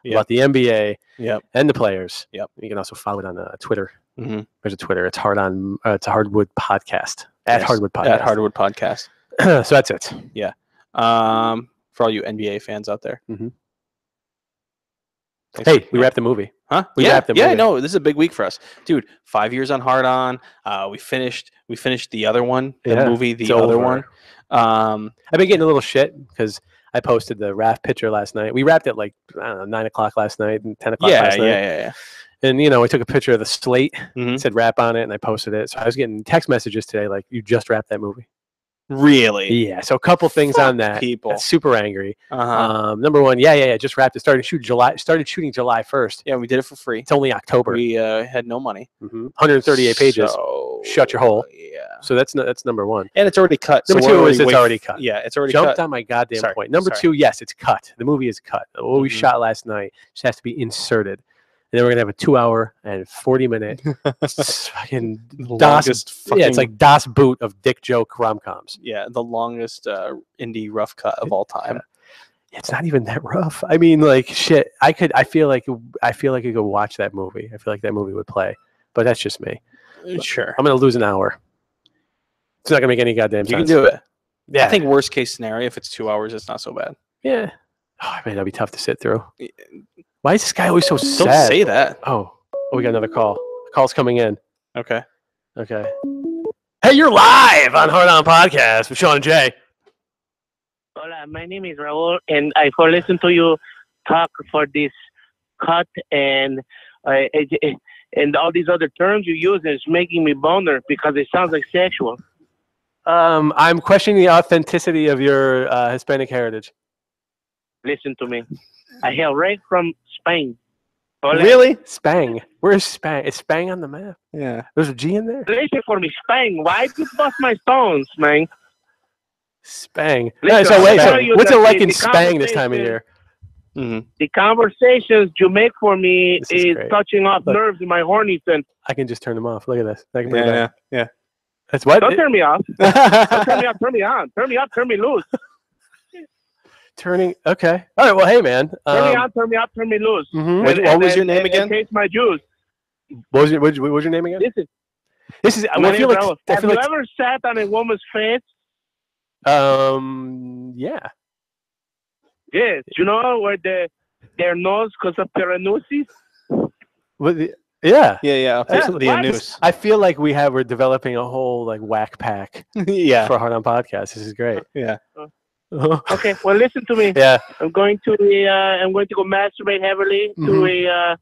about the NBA Yep. and the players. Yep. You can also follow it on Twitter. Mm-hmm. There's a Twitter. It's it's a Hardwood Podcast. At Hardwood Podcast. At Hardwood Podcast. So that's it. For all you NBA fans out there. Mhm. Thanks Hey, for- we wrapped the movie. Huh? We yeah, wrapped the yeah, movie. no, this is a big week for us, dude. 5 years on Hard On. We finished the other one, the Yeah, movie, it's the other over. one. I've been getting a little shit because I posted the Raph picture last night. We wrapped it like, I don't know, 9 o'clock last night and 10 o'clock Yeah, last night. yeah. And, you know, I took a picture of the slate, Mhm. said Rap on it, and I posted it. So I was getting text messages today like, you just wrapped that movie. Really? Yeah, so a couple things on Fuck that. people. That's super angry. Uh-huh. Number one, yeah, just wrapped it. Started shooting July 1st. Yeah, we did it for free. It's only October. We had no money. 138 pages. So, Shut your hole. Yeah. So that's number one. And it's already cut. Number so two we're is it's way- already cut. Yeah, it's already Jumped cut. on my goddamn Sorry, point. Number sorry. two, yes, it's cut. The movie is cut. What we Mhm. shot last night just has to be inserted. And then we're gonna have a 2-hour and 40-minute fucking The DOS. longest Yeah, it's fucking- like DOS boot of dick joke rom-coms. yeah, the longest indie rough cut of all time. It's not even that rough. I mean, like shit. I feel like I could watch that movie. I feel like that movie would play, but that's just me. Sure. I'm gonna lose an hour. It's not gonna make any goddamn You sense. can do it. Yeah, I think worst case scenario, if it's 2 hours, it's not so bad. Yeah. Oh man, that'd be tough to sit through. Why is this guy always so Don't sad? say that. Oh, we got another call. The call's coming in. Okay. Okay. Hey, you're live on Hard On Podcast with Sean and Jay. Hola, my name is Raul, and I for listen to you talk for this cut and all these other terms you use, and it's making me boner because it sounds like sexual. I'm questioning the authenticity of your Hispanic heritage. Listen to me. I hail right from Spain. Hola. Really? Spang. Where's Spang? Is Spang on the map? Yeah. There's a G in there? Listen for me, Spain. Why you bust my stones, man? Spang. Listen, So wait, I'll so tell you what's that it like the in Spang this time of conversation- year? Mm-hmm. The conversations you make for me This is is great. touching off Look. nerves in my horny sense. I can just turn them off. Look at this. I can bring it Yeah, back. yeah, That's what? Don't turn me off. Don't turn yeah. me off. Turn me on. Turn me up. Turn me loose. Turning. Okay. All right. Well, hey, man. Turn me on. Turn me up. Turn me loose. Mhm. What was your name again? And taste my juice. What was your name again? Listen, This is. my I name feel is like. Raul. I Have feel you like. ever sat on a woman's face? Yeah. Yes. You know where their nose goes up their noses? Yeah. Yeah, I'll take Absolutely. the What? anus. I feel like we're developing a whole like whack pack Yeah. for Hard On Podcast. This is great. Yeah. Okay. Well, listen to me. Yeah. I'm going to go masturbate heavily to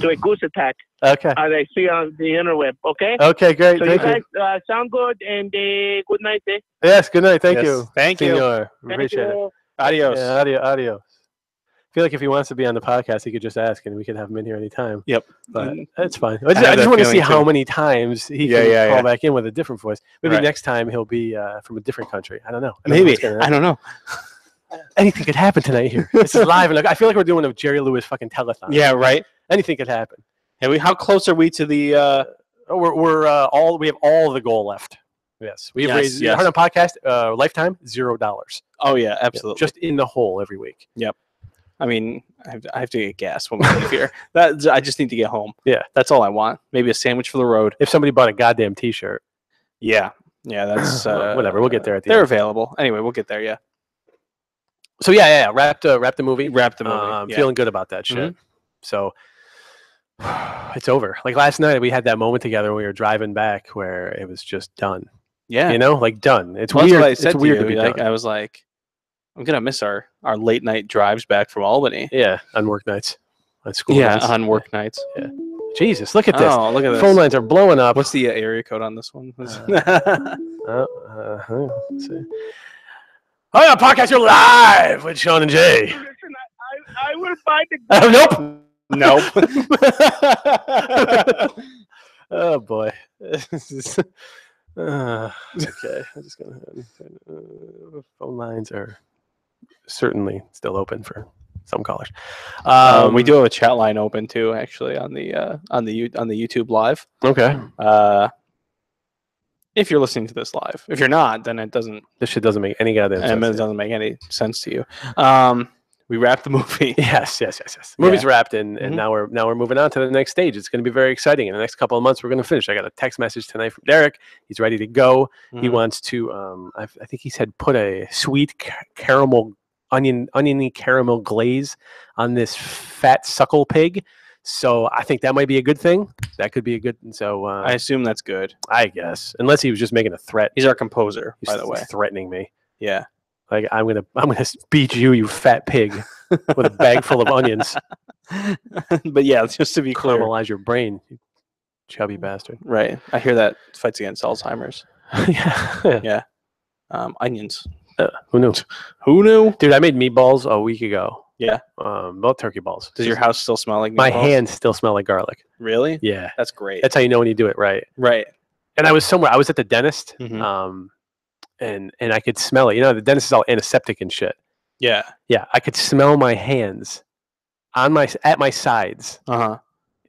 a goose attack Okay. as I see on the interweb. Okay. Okay. Great. So Thank you you. guys sound good, and good night. Yes. Good night. Thank Yes. you. Thank you. Senor. Thank Appreciate it. you. Adios. Yeah, adios. I feel like if he wants to be on the podcast, he could just ask, and we could have him in here anytime. Yep. But Mm. that's fine. have I just that want to see feeling how too. many times he Yeah, can yeah, call yeah. back in with a different voice. Maybe Right. next time he'll be from a different country. I don't know. I don't know Maybe. what's gonna I happen. don't know. Anything could happen tonight here. This is live, and I feel like we're doing a Jerry Lewis fucking telethon. Yeah, right. Anything could happen. Hey, how close are we to the We have all the goal left. Yes, we have Yes, raised yes. Hard On Podcast lifetime $0. Oh yeah, absolutely. Just in the hole every week. I mean, I have to get gas when we leave here. I just need to get home. Yeah. That's all I want. Maybe a sandwich for the road. If somebody bought a goddamn T-shirt, Yeah. Yeah, that's whatever. We'll get there at the They're end. available. Anyway, we'll get there, yeah. So yeah. Wrapped the movie. Wrap the movie. Yeah. Feeling good about that shit. Mhm. So it's over. Like last night, we had that moment together when we were driving back where it was just done. Yeah. You know, like done. It's Well, that's weird. what I said It's weird to you. be Like done. I was like, I'm gonna miss our late night drives back from Albany. Yeah, on work nights, on school Yeah, nights. on work nights. Jesus, look at this. Oh, look at this. Phone lines are blowing up. What's the area code on this one? Let's see. Oh yeah, podcast, you're live with Sean and Jay. Listen, I will buy the. Nope. nope. Oh boy. This is, okay, I'm just gonna. Phone lines are certainly still open for some callers. We do have a chat line open too, actually, on the YouTube live. Okay. If you're listening to this live, if you're not, then it doesn't. This shit doesn't make any goddamn It sense. doesn't make any sense to you. We wrapped the movie. Yes. Movie's wrapped, and Mhm. now we're moving on to the next stage. It's going to be very exciting. In the next couple of months, we're going to finish. I got a text message tonight from Derek. He's ready to go. He Mhm. wants to. I think he said put a sweet caramel oniony caramel glaze on this fat suckle pig. So I think that might be a good thing. That could be a good. So I assume that's good. I guess, unless he was just making a threat. He's our composer, He's by the way. threatening me. Yeah. Like I'm gonna beat you, you fat pig, with a bag full of onions. But yeah, just to be clear, Caramelize your brain, you chubby bastard. right? I hear that fights against Alzheimer's. Yeah. Yeah. Onions. Who knew? Who knew? Dude, I made meatballs a week ago. Yeah. Well, turkey balls. Does your house still smell like My meatballs? hands still smell like garlic. Really? Yeah. That's great. That's how you know when you do it right. right. And I was at the dentist, Mhm. and I could smell it. You know, the dentist is all antiseptic and shit. Yeah. Yeah, I could smell my hands at my sides. Uh-huh.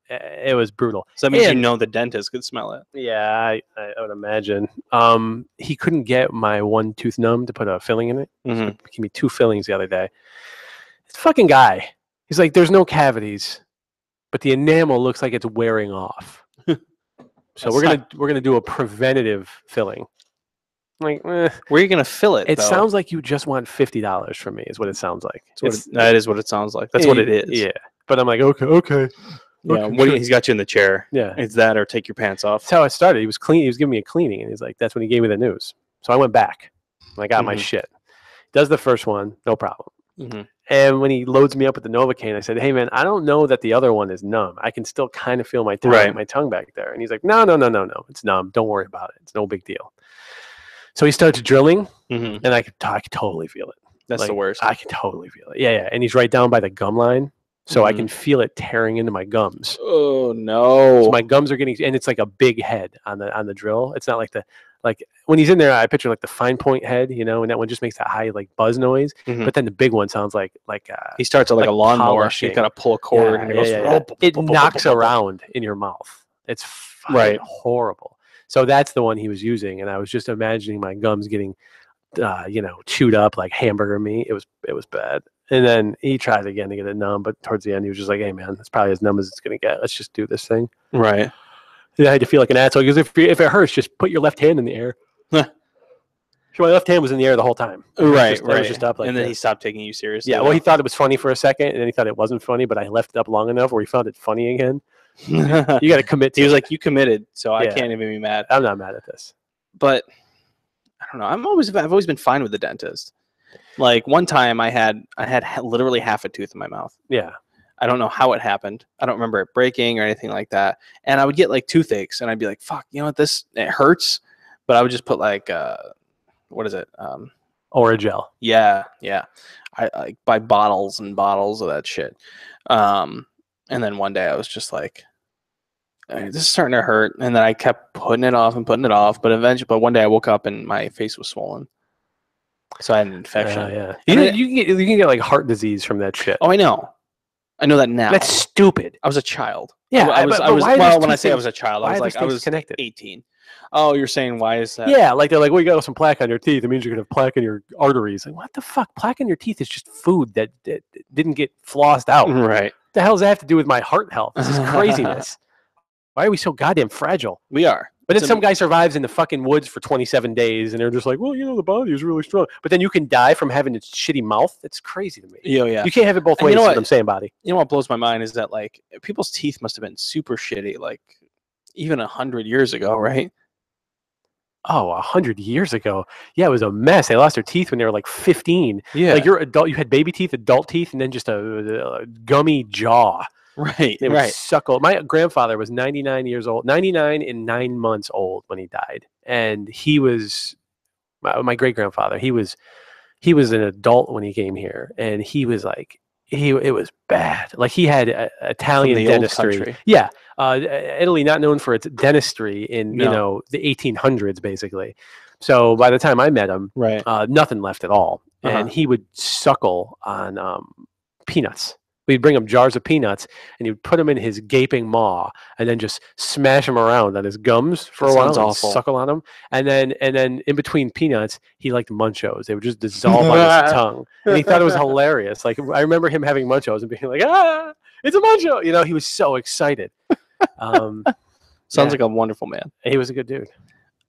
It was brutal. So that means And- you know the dentist could smell it. Yeah, I would imagine. He couldn't get my one tooth numb to put a filling in it. Mm-hmm. He gave me 2 fillings the other day. This fucking guy. He's like, there's no cavities, but the enamel looks like it's wearing off. So That's we're gonna do a preventative filling. I'm like, Where are you gonna fill it? it though? sounds like you just want $50 from me, is what it sounds like. That is what it sounds like. That's what it is. Yeah. But I'm like, okay. Yeah. Okay, What sure. he's got you in the chair. Yeah. It's that or take your pants off. That's how it started. He was giving me a cleaning, and he's like, that's when he gave me the news. So I went back. And I got my Mhm. shit. Does the first one, no problem. Mm-hmm. And when he loads me up with the Novocaine, I said, hey man, I don't know that the other one is numb. I can still kind of feel my tongue, Right. my tongue back there. And he's like, no, it's numb. Don't worry about it. It's no big deal. So he starts drilling, Mm-hmm. and I could totally feel it. That's Like, the worst. I can totally feel it. Yeah. And he's right down by the gum line. So I Mhm. can feel it tearing into my gums. Oh no. So my gums are getting, and it's like a big head on the drill. It's not like when he's in there, I picture like the fine point head, you know, and that one just makes that high like buzz noise. Mhm. But then the big one sounds like He starts at like a like lawnmower. polishing. You gotta pull a cord and it goes. It knocks around in your mouth. It's fucking Right. horrible. So that's the one he was using, and I was just imagining my gums getting, chewed up like hamburger meat. It was bad. And then he tried again to get it numb, but towards the end he was just like, "Hey man, it's probably as numb as it's gonna get. Let's just do this thing." Right. And I had to feel like an asshole because if it hurts, just put your left hand in the air. Huh. So my left hand was in the air the whole time. It was Right. just- it was just up like and then this. he stopped taking you seriously. Yeah, well, he thought it was funny for a second, and then he thought it wasn't funny, but I left it up long enough where he found it funny again. You got to commit to he was it. like, "You committed, so I Yeah. can't even be mad." I'm not mad at this. But I don't know. I've always been fine with the dentist. Like one time, I had literally half a tooth in my mouth. Yeah. I don't know how it happened. I don't remember it breaking or anything like that. And I would get like toothaches, and I'd be like, "Fuck, you know what? It hurts." But I would just put like, what is it? Oragel. Yeah. I like buy bottles and bottles of that shit. And then one day I was just like, this is starting to hurt. And then I kept putting it off. But one day I woke up and my face was swollen. So I had an infection. Yeah. And You can get like heart disease from that shit. Oh, I know. I know that now. That's stupid. I was a child. Yeah, I was. but I was. why are Well, those when two I say I was things- a child, I why was are like those I things was connected? 18. Oh, you're saying why is that? Yeah, like they're like, well, you got some plaque on your teeth. It means you're gonna have plaque in your arteries. Like, what the fuck? Plaque in your teeth is just food that didn't get flossed out. What Right. the hell does that have to do with my heart health? This is craziness. Why are we so goddamn fragile? We are. But then It's some guy survives in the fucking woods for 27 days, and they're just like, well, the body is really strong. But then you can die from having a shitty mouth. That's crazy to me. Yeah. You can't have it both And ways. you know is what? what I'm saying, body. You know what blows my mind is that like people's teeth must have been super shitty, like even 100 years ago, right? Oh, 100 years ago. Yeah, it was a mess. They lost their teeth when they were like 15. Yeah. Like you're adult, you had baby teeth, adult teeth, and then just a gummy jaw. right. They would Right. suckle. My grandfather was 99 years old, 99 and 9 months old when he died. And he was my great grandfather. He was an adult when he came here, and he was like, it was bad. Like he had Italian From the old dentistry. country. Yeah. Italy, not known for its dentistry in, No. the 1800s, basically. So by the time I met him, Right. nothing left at all. Uh-huh. And he would suckle on peanuts. We'd bring him jars of peanuts, and he'd put them in his gaping maw, and then just smash them around on his gums for That a while, sounds and awful. suckle on them. And then in between peanuts, he liked munchos. They would just dissolve on his tongue, and he thought it was hilarious. Like I remember him having munchos and being like, "Ah, it's a muncho!" He was so excited. Sounds yeah. like a wonderful man. He was a good dude.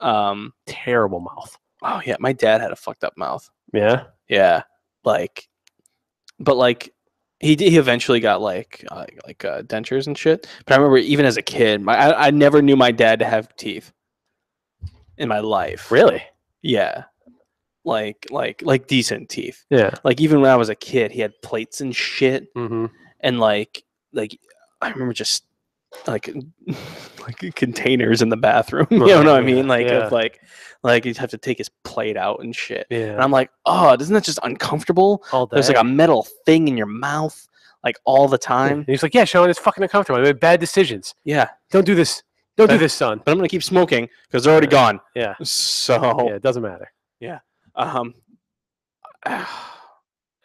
Oh Terrible mouth. yeah, my dad had a fucked up mouth. Yeah. Yeah. Like but like he eventually got like dentures and shit. But I remember even as a kid, I never knew my dad to have teeth in my life. Really? Yeah. Like decent teeth. Yeah. Like even when I was a kid, he had plates and shit, Mm-hmm. and like I remember just like containers in the bathroom. You know what I mean? Like Yeah. of like you'd have to take his plate out and shit. Yeah. And I'm like, oh, doesn't that just uncomfortable? All day. There's like a metal thing in your mouth like all the time. And he's like, yeah, Sean, it's fucking uncomfortable. I made bad decisions. Yeah. Don't do this. Don't do this, son. But I'm gonna keep smoking because they're already gone. Yeah. So Yeah, it doesn't matter. um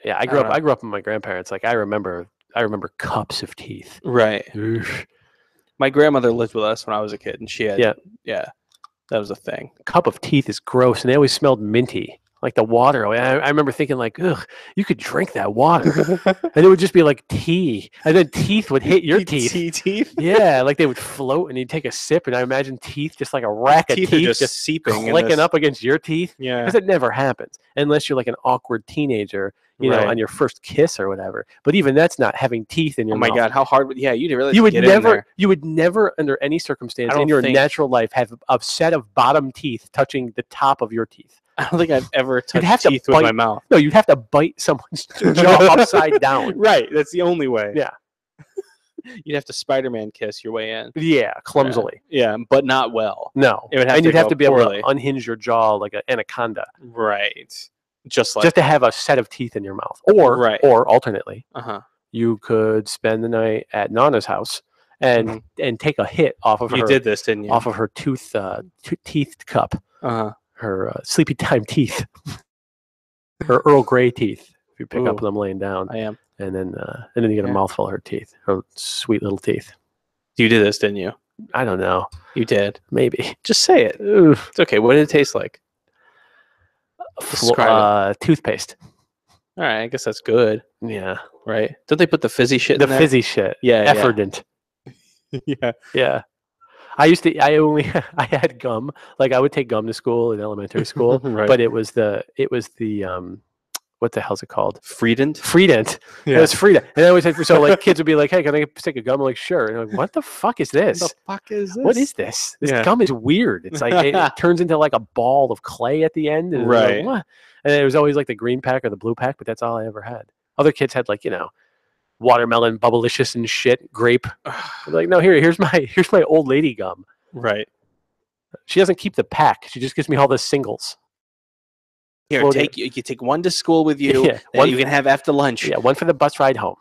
Yeah, I grew up with my grandparents. Like I remember cups of teeth. right. Oof. My grandmother lived with us when I was a kid, and she had Yeah. that was a thing. Cup of teeth is gross, and they always smelled minty, like the water. I remember thinking like, ugh, you could drink that water, and it would just be like tea, and then teeth would hit your teeth. Teeth. Yeah, like they would float, and you'd take a sip, and I imagine teeth just like a rack of Teeth teeth are just seeping, in clicking this- up against your teeth. Yeah. Because it never happens unless you're like an awkward teenager, you know, Right. on your first kiss or whatever. But even that's not having teeth in your Oh my mouth. god, how hard would you really You would get in never, there. you would never, under any circumstance I don't in your think- natural life, have a set of bottom teeth touching the top of your teeth. I don't think I've ever touched have to teeth with my bite- mouth. No, you'd have to bite someone's jaw upside down. Right, that's the only way. Yeah. You'd have to Spider-Man kiss your way in. Yeah, clumsily. Yeah, but not well. No, It would have and to you'd have go to be able poorly. to unhinge your jaw like an anaconda, Right. Just like just to have a set of teeth in your mouth. Or, Right. or alternately, uh-huh. you could spend the night at Nana's house and take a hit off of You her did this, didn't you? off of her teeth cup, Uh-huh. her sleepy time teeth, her Earl Grey teeth. If you pick up Ooh. them laying down, I am. and then you get a Yeah. mouthful of her teeth, her sweet little teeth. You did this, didn't you? I don't know, You did. maybe. Just say it. Oof. It's okay. What did it taste like? Describe Toothpaste. All right, I guess that's good, Yeah, right? Don't they put the fizzy shit the in there? fizzy shit. Yeah, yeah. Effordent. Yeah. Yeah. I had gum. Like I would take gum to school in elementary school, Right. but it was the what the hell's it called? Freedent? Freedent. Yeah. It was Freedent. And I always had, so like kids would be like, hey, can I take a gum? I'm like, sure. And I'm like, what the fuck is this? What the fuck is this? What is this? This Yeah. gum is weird. It's like it turns into like a ball of clay at the end. And it's like, Right. what? And it was always like the green pack or the blue pack, but that's all I ever had. Other kids had like, watermelon, bubblicious and shit, grape. I'm like, no, here's my old lady gum. Right. She doesn't keep the pack. She just gives me all the singles. Here, Float it. you can take one to school with you Yeah, that one- you can have after lunch. Yeah, one for the bus ride home.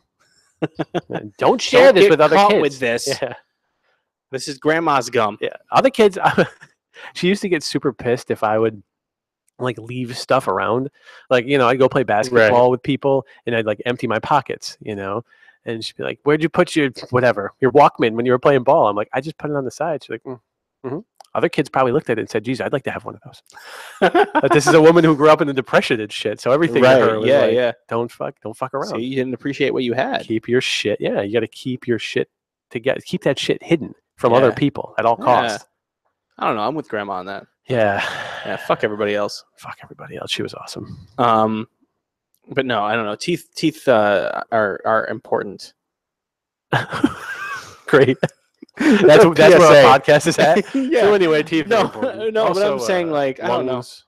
And don't share Don't this get with other caught kids. with this. Yeah, This is grandma's gum. yeah. Other kids, she used to get super pissed if I would like leave stuff around. Like, I'd go play basketball with people and I'd like empty my pockets, and she'd be like, where'd you put your Walkman when you were playing ball? I'm like, I just put it on the side. She's like, mm-hmm. Other kids probably looked at it and said, geez, I'd like to have one of those. But this is a woman who grew up in the Depression and shit. So everything to her was like, yeah. don't fuck around. So you didn't appreciate what you had. Keep your shit. Yeah, you got to keep your shit keep that shit hidden from other Yeah. people at all costs. I don't know. I'm with grandma on that. Yeah. Yeah, fuck everybody else. Fuck everybody else. She was awesome. But no, I don't know. Teeth are important. Great. That's where PSA. our podcast is at. Yeah. So anyway, teeth. are No, important. no, but I'm Also, saying, like, I don't know. lungs,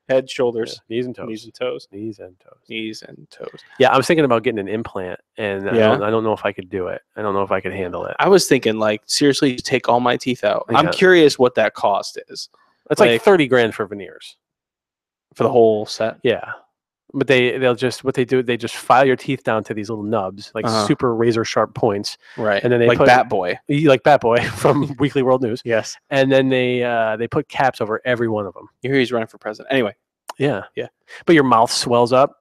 Head, shoulders, knees and toes. knees and toes. Knees and toes. Knees and toes. Yeah, I was thinking about getting an implant, and Yeah. I don't know if I could do it. I don't know if I could handle it. I was thinking, like, seriously, take all my teeth out. I'm Yeah. curious what that cost is It's like like- 30 grand for veneers. for the whole set. Yeah. But they'll just they just file your teeth down to these little nubs, like Uh-huh. super razor sharp points, Right. and then they like put- Bat Boy. like Bat Boy from Weekly World News, Yes. and then they put caps over every one of them. You hear he's running for president. Anyway. Yeah, Yeah. But your mouth swells up.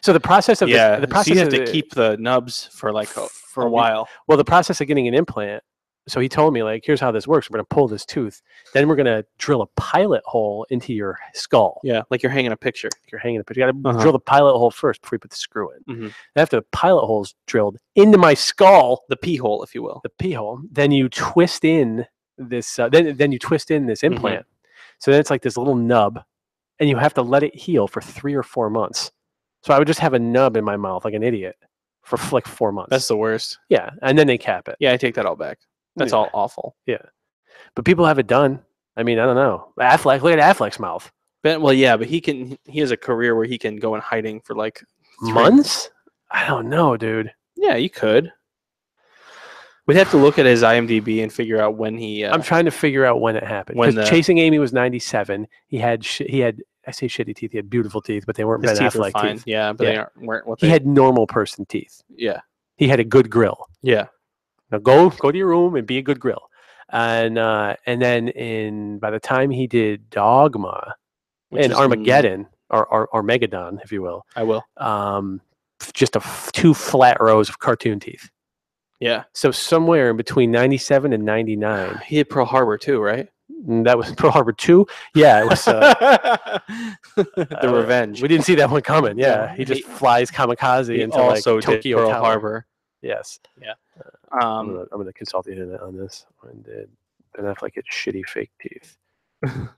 So the process of Yeah. the process so you have of to the- keep the nubs for like for a week. while. well, the process of getting an implant. So he told me, like, here's how this works. We're gonna pull this tooth, then we're gonna drill a pilot hole into your skull. Yeah. Like you're hanging a picture. You're hanging it, but you gotta Uh-huh. drill the pilot hole first before you put the screw in. Mhm. After the pilot hole's drilled into my skull, The pee hole, if you will. the pee hole, then you twist in this then you twist in this implant. So then it's like this little nub, and you have to let it heal for 3 or 4 months. So I would just have a nub in my mouth like an idiot for like 4 months. That's the worst. Yeah, and then they cap it. Yeah, I take that all back. That's Yeah. all awful. But people have it done. I mean, I don't know. Affleck, look at Affleck's mouth. But he has a career where he can go in hiding for like 3 Months? I don't know, dude. Yeah, you could. We'd have to look at his IMDb and figure out when he. I'm trying to figure out when it happened. when Because the- Chasing Amy was 97. He had I say shitty teeth. He had beautiful teeth, but they weren't his Ben teeth were Affleck fine. teeth. Yeah, but Yeah. they weren't what He they. had normal person teeth. Yeah, He had a good grill. yeah. Now go to your room and be a good grill. And then by the time he did Dogma Which and is- Armageddon or Megadon, if you will, I will. just two flat rows of cartoon teeth. Yeah, So somewhere in between 97 and 99, he had Pearl Harbor too, right? that was Pearl Harbor 2. Yeah, it was. The Revenge. We didn't see that one coming. Yeah, Yeah. he just flies kamikaze He into also like did Tokyo Pearl Tower. Harbor. Yes. Um, I'm gonna consult the internet on this. When did Ben Affleck get shitty fake teeth? but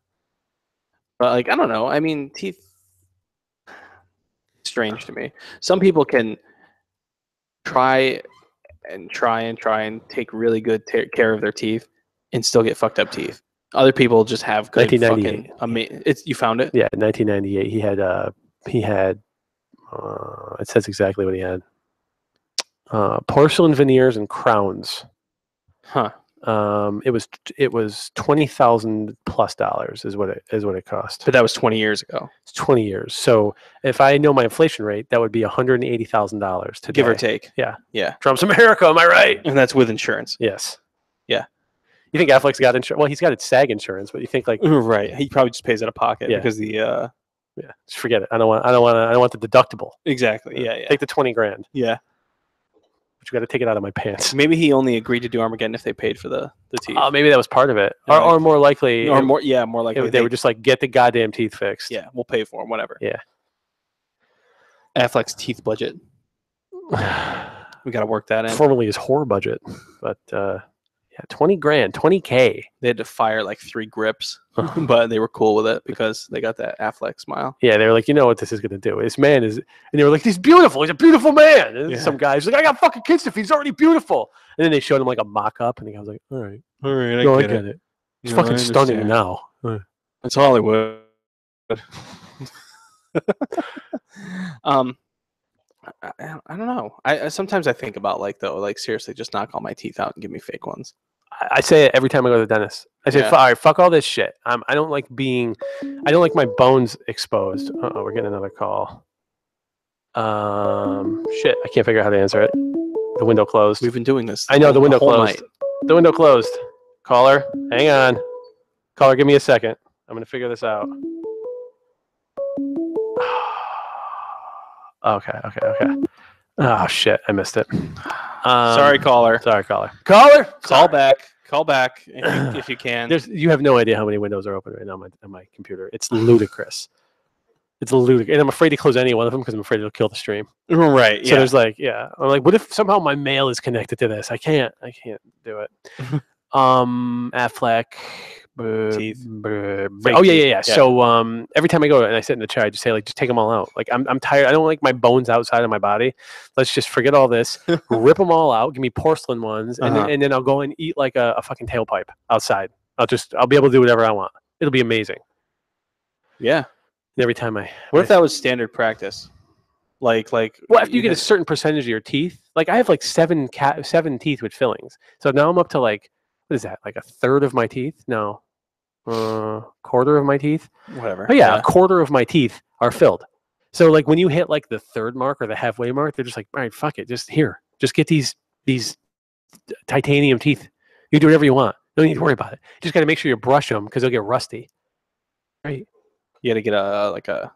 like I don't know. I mean, teeth. Strange to me. Some people can try and take really good care of their teeth and still get fucked up teeth. Other people just have good 1998. fucking. You found it? Yeah, 1998. He had. It says exactly what he had. Porcelain veneers and crowns. Huh. It was $20,000+ is what it cost. But that was 20 years ago, It's 20 years. So if I know my inflation rate, that would be $180,000 today. give or take. Yeah. Yeah. Trump's America. Am I right? And that's with insurance. Yes. Yeah. You think Affleck's got insurance? Well, he's got its SAG insurance, but you think like, Right. He probably just pays out of pocket Yeah. because the. yeah, just forget it. I don't want the deductible. Exactly. Yeah. Yeah. Take the 20 grand, Yeah. but you got to take it out of my pants. Maybe he only agreed to do Armageddon if they paid for the teeth. Maybe that was part of it, Yeah, or more likely, or more. Yeah. More likely. they were just like, get the goddamn teeth fixed. Yeah. We'll pay for them. Whatever. Yeah. Affleck's teeth budget. We got to work that in. Formerly his whore budget, but yeah, 20 grand, 20K. They had to fire like 3 grips, but they were cool with it because they got that Affleck smile. Yeah, they were like, you know what this is going to do? This man is, and they were like, he's beautiful. He's a beautiful man. And Yeah. some guy's like, I got fucking kids to feed. He's already beautiful. And then they showed him like a mock up, and the guy was like, all right, All right, no, I get it. He's fucking stunning now. It's Hollywood. I don't know. I sometimes I think about like seriously, just knock all my teeth out and give me fake ones. I say it every time I go to the dentist. I say, Yeah. all right, fuck all this shit. I don't like my bones exposed. Uh-oh, we're getting another call. Shit, I can't figure out how to answer it. The window closed. We've been doing this. I know the window whole closed. night. The window closed. Caller, hang on. Caller, give me a second. I'm gonna figure this out. Okay. Oh shit, I missed it. Sorry, caller. Sorry, caller. Caller, Call back if you can. You have no idea how many windows are open right now on my computer. It's ludicrous. It's ludicrous, and I'm afraid to close any one of them because I'm afraid it'll kill the stream. Right. So there's like, I'm like, what if somehow my mail is connected to this? I can't do it. Affleck. Teeth. Oh yeah. Yeah. So every time I go and I sit in the chair, I just say like, just take them all out. Like I'm tired. I don't like my bones outside of my body. Let's just forget all this. Rip them all out. Give me porcelain ones, and then I'll go and eat like a fucking tailpipe outside. I'll be able to do whatever I want. It'll be amazing. Yeah. And every time What if that was standard practice? Like. Well, after you get a certain percentage of your teeth, like I have like seven teeth with fillings. So now I'm up to like, what is that? Like a third of my teeth? No, quarter of my teeth. whatever. Oh yeah, a quarter of my teeth are filled. So like when you hit like the third mark or the halfway mark, they're just like, all right, fuck it, just get these titanium teeth. You do whatever you want. Don't need to worry about it. You just got to make sure you brush them because they'll get rusty. Right? You got to get a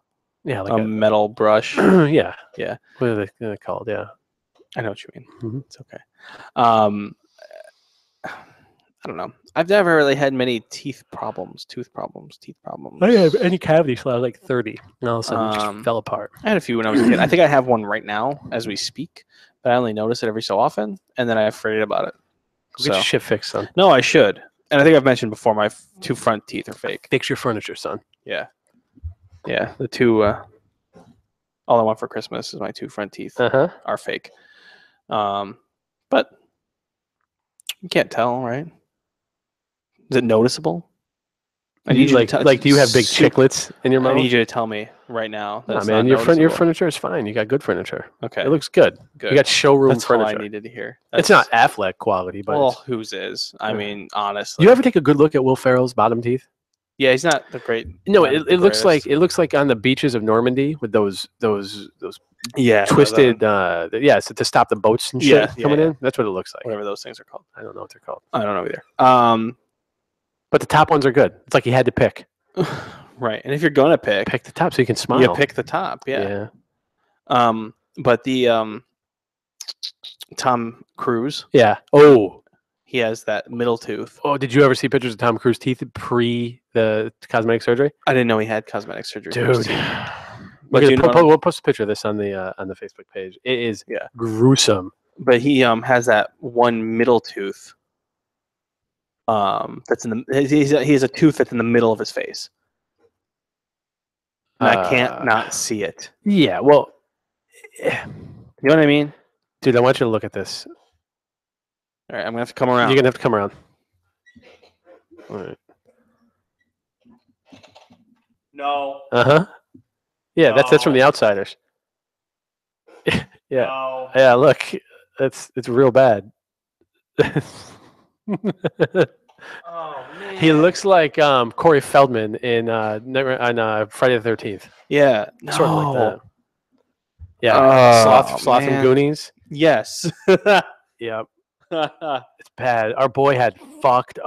Yeah, like metal brush. yeah. Yeah. What are they called? Yeah. I know what you mean. Mhm. It's okay. I don't know. I've never really had many tooth problems. I didn't have any cavities till I was like 30. And all of a sudden it just fell apart. I had a few when I was a kid. I think I have one right now as we speak, but I only notice it every so often, and then I forget about it. Go get your shit fixed, son. No, I should. And I think I've mentioned before, my 2 front teeth are fake. Fix your furniture, son. Yeah. Yeah, the two All I want for Christmas is my 2 front teeth Uh-huh. are fake. But you can't tell, right? Is it noticeable? I need you to Do you have big chiclets in your mouth? I need you to tell me right now. Nah, That's man, not your noticeable. furniture is fine. You got good furniture. Okay, It looks good. good. You got showroom That's all furniture. I needed to hear. It's not Affleck quality, but Well, whose is? I mean, honestly. you ever take a good look at Will Ferrell's bottom teeth? Yeah, he's not the great. No, not it the looks greatest. like on the beaches of Normandy with those Yeah, twisted so to stop the boats and shit Yeah, coming yeah. in. That's what it looks like. whatever those things are called. I don't know what they're called. I don't know either. But the top ones are good. It's like you had to pick Right, and if you're gonna pick, the top so you can smile. you pick the top. Yeah. But the Tom Cruise, Yeah. Oh. he has that middle tooth. Oh, did you ever see pictures of Tom Cruise teeth pre the cosmetic surgery? I didn't know he had cosmetic surgery. for his Dude. teeth. We're But gonna you know what we'll post a picture of this on the Facebook page. It is Yeah. gruesome. But he has that one middle tooth. That's in the he has a tooth that's in the middle of his face. And I can't not see it. Yeah, well, You know what I mean? dude, I want you to look at this. All right, I'm gonna have to come around. You're gonna have to come around. All right. No. Uh-huh. Yeah, that's from the outsiders. yeah. No. Yeah, look. It's real bad. Oh man. He looks like Corey Feldman in on Friday the 13th. Yeah. Sort of like that. No. Yeah. Oh, Sloth and man. Goonies. Yes. Yep. Do It's bad. Our boy had a fucked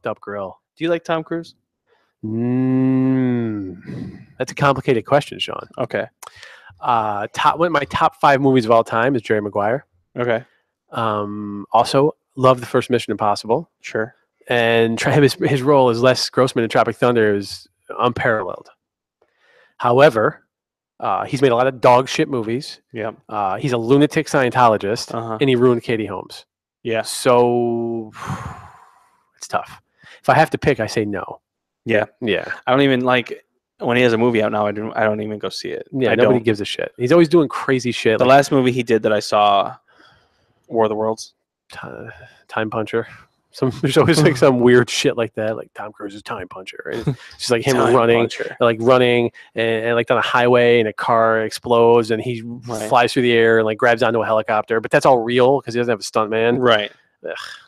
up grill. you like Tom Cruise? That's a complicated question, Sean. Okay. One of my top 5 movies of all time is Jerry Maguire. Okay. Also, love the first Mission Impossible, Sure. and his role as Les Grossman in Tropic Thunder is unparalleled. However, he's made a lot of dog shit movies. Yeah. He's a lunatic Scientologist, Uh-huh. and he ruined Katie Holmes. Yeah. So it's tough. If I have to pick, I say no. Yeah. Yeah. I don't even like when he has a movie out now. I don't even go see it. Yeah. I Nobody don't. gives a shit. He's always doing crazy shit. The like last movie he did that I saw, War of the Worlds. Time Puncher. There's always like some weird shit like that, like Tom Cruise's Time Puncher. And it's just like him Time running, Puncher. and like on a highway, and a car explodes, and he Right. flies through the air and like grabs onto a helicopter. But that's all real because he doesn't have a stunt man. Right.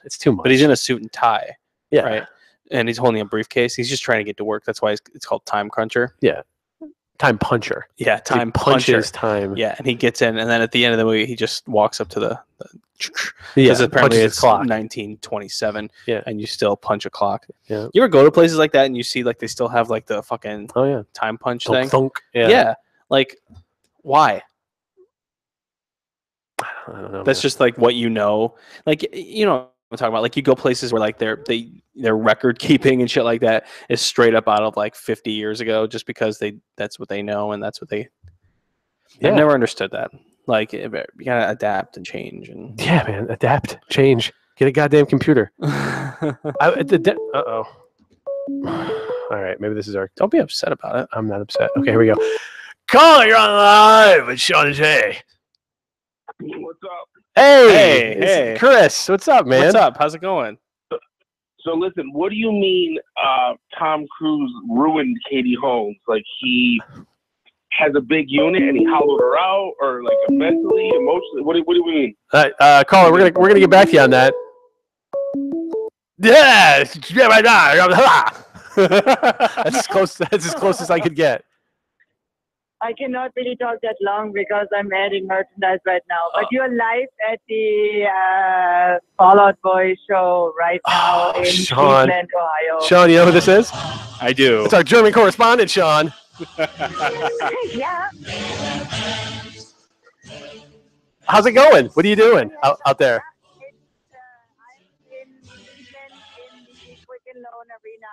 It's too much. But he's in a suit and tie. yeah. Right. And he's holding a briefcase. He's just trying to get to work. That's why it's called Time Cruncher. Time Puncher. Yeah. So he Time Puncher. punches time. Yeah. And he gets in, and then at the end of the movie, he just walks up to the Yeah. because apparently punches it's his clock. 1927. Yeah. And you still punch a clock. Yeah. You ever go to places like that and you see like they still have like the fucking Oh yeah. time punch Thunk, thing? thunk. Yeah. Yeah. Like, why? I don't know. That's man. just like what you know. Like, you know what I'm talking about. Like you go places where like their record keeping and shit like that is straight up out of like 50 years ago, just because that's what they know and that's what they. Yeah. I've never understood that. Like you gotta adapt and change and. Yeah, man. Adapt, change, get a goddamn computer. Uh-oh. All right, maybe this is our. Don't be upset about it. I'm not upset. Okay, here we go. Caller, you're on live with Sean and Jay. What's up? Hey, Hey, hey. Chris, what's up, man? What's up? How's it going? So listen, what do you mean Tom Cruise ruined Katie Holmes? Like he has a big unit and he hollowed her out, or like mentally, emotionally? What do we mean? All right, caller, we're gonna get back to you on that. Yeah, right now. That's as close. That's as close as I could get. I cannot really talk that long because I'm adding merchandise right now. But you're live at the Fall Out Boy show right now in Sean. Cleveland, Ohio. Sean, you know who this is? I do. It's our German correspondent, Sean. Yeah. How's it going? What are you doing out there? I'm in Cleveland in the Quicken Loan Arena,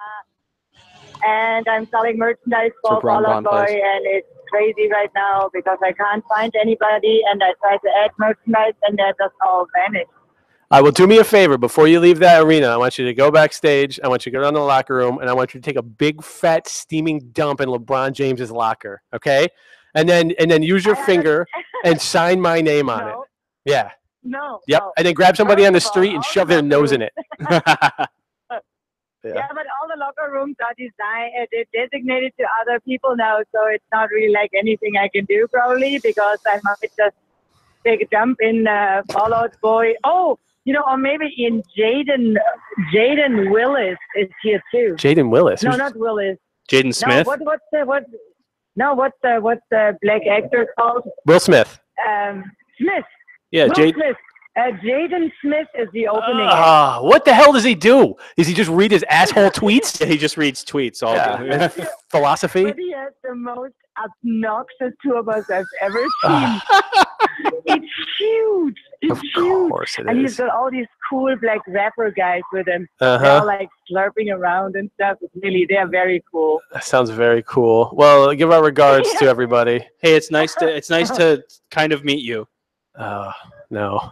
and I'm selling merchandise So for Brown Fall Out Bond Boy, plays. and it's crazy right now because I can't find anybody, and I try to add merchandise, and that just all vanished. I will do me a favor before you leave that arena. I want you to go backstage. I want you to go down to the locker room, and I want you to take a big, fat, steaming dump in LeBron James's locker. Okay? and then use your finger and sign my name on it. No, Yeah. no. Yep. no. And then grab somebody First on the of all, street and all shove the their locker nose in it. Yeah, but all the locker rooms are they're designated to other people now, so it's not really like anything I can do probably because I might just take a jump in Fallout Boy. Oh, or maybe in Jaden Willis is here too. Jaden Willis. No, not Willis. Jaden Smith. No, what's the black actor called? Will Smith. Smith. Yeah, Will Jaden. Smith. Jaden Smith is the opening. What the hell does he do? Does he just read his asshole tweets? He just reads tweets all Yeah. day. Philosophy? But he has the most obnoxious tour bus I've ever seen. It's huge. It's Of huge. course it And he's is. got all these cool black rapper guys with him. They're Uh-huh. all like slurping around and stuff. They're very cool. That sounds very cool. Well, give our regards to everybody. Hey, it's nice to kind of meet you. No.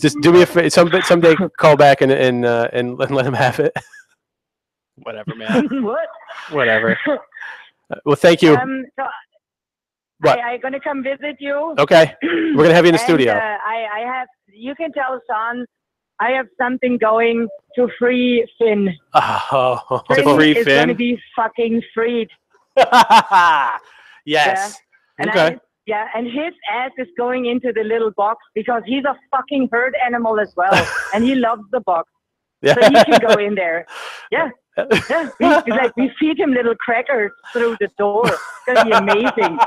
Just do me a favor. Someday call back and let him have it. Whatever, man. What? Whatever. Well, thank you. So What? I'm going to come visit you. Okay. We're going to have you in the studio. I have, you can tell Sean, I have something going to free Finn. Oh. To free is going to Finn? be fucking freed. Yes. And Okay. and his ass is going into the little box because he's a fucking herd animal as well. And he loves the box. So he can go in there. Yeah. Yeah. We feed him little crackers through the door. It's going to be amazing.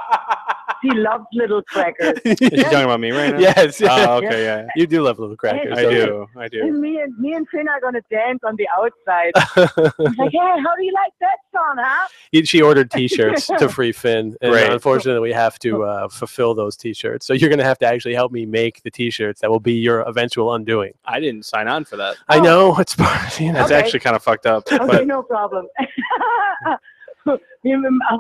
He loves little crackers. Is you talking about me right now? Yes. Oh, okay, yeah. You do love little crackers. I don't you? do. I do. And me and Finn are going to dance on the outside. He's like, yeah, how do you like that song, huh? She ordered T-shirts to free Finn, and Great. unfortunately, we have to fulfill those T-shirts. So you're going to have to actually help me make the T-shirts that will be your eventual undoing. I didn't sign on for that. I know it's part. That's Okay. actually kind of fucked up. Okay, But no problem.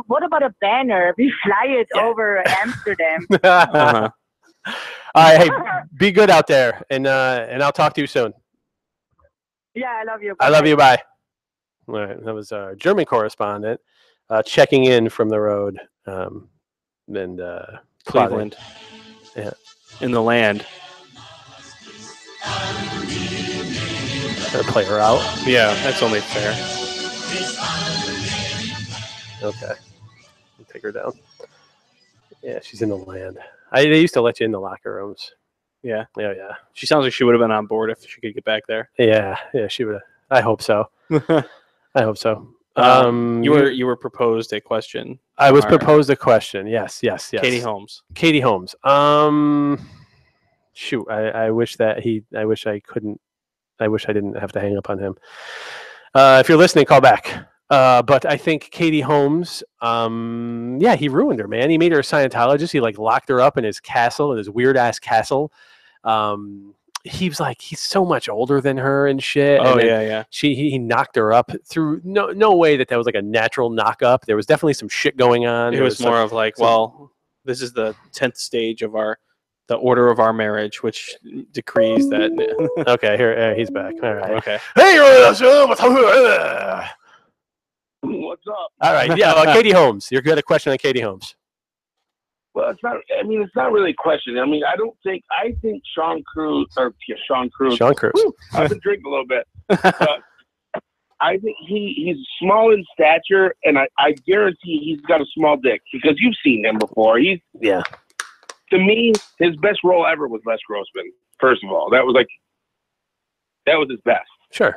What about a banner? We fly it over Amsterdam. uh-huh. All right, hey, be good out there, and I'll talk to you soon. Yeah, I love you. I love you. Bye. All right, that was our German correspondent checking in from the road, and Cleveland. Yeah. In the land. Play her out. Yeah, that's only fair. Okay. I'll take her down. Yeah, she's in the land. They used to let you in the locker rooms. Yeah. Yeah. She sounds like she would have been on board if she could get back there. Yeah, she would. I hope so. I hope so. You were proposed a question. I was All right. proposed a question. Yes. Katie Holmes. Katie Holmes. Shoot. I wish I didn't have to hang up on him. If you're listening, call back. But I think Katie Holmes, he ruined her, man. He made her a Scientologist. He locked her up in his castle, in his weird ass castle. He's so much older than her and shit. Oh, and yeah. He knocked her up through no way that was a natural knock up. There was definitely some shit going on. It There was more of this is the 10th stage of the order of our marriage, which decrees that. Okay, here he's back. All right. Okay. Hey, What's up? all right. Yeah, Katie Holmes. You got a question on Katie Holmes? Well, it's not. I mean, it's not really a question. I mean, I think Sean Cruz. Sean Cruz. Whew, I've been drinking a little bit. But I think he's small in stature, and I guarantee he's got a small dick because you've seen him before. Yeah. To me, his best role ever was Les Grossman. First of all, that was his best. Sure.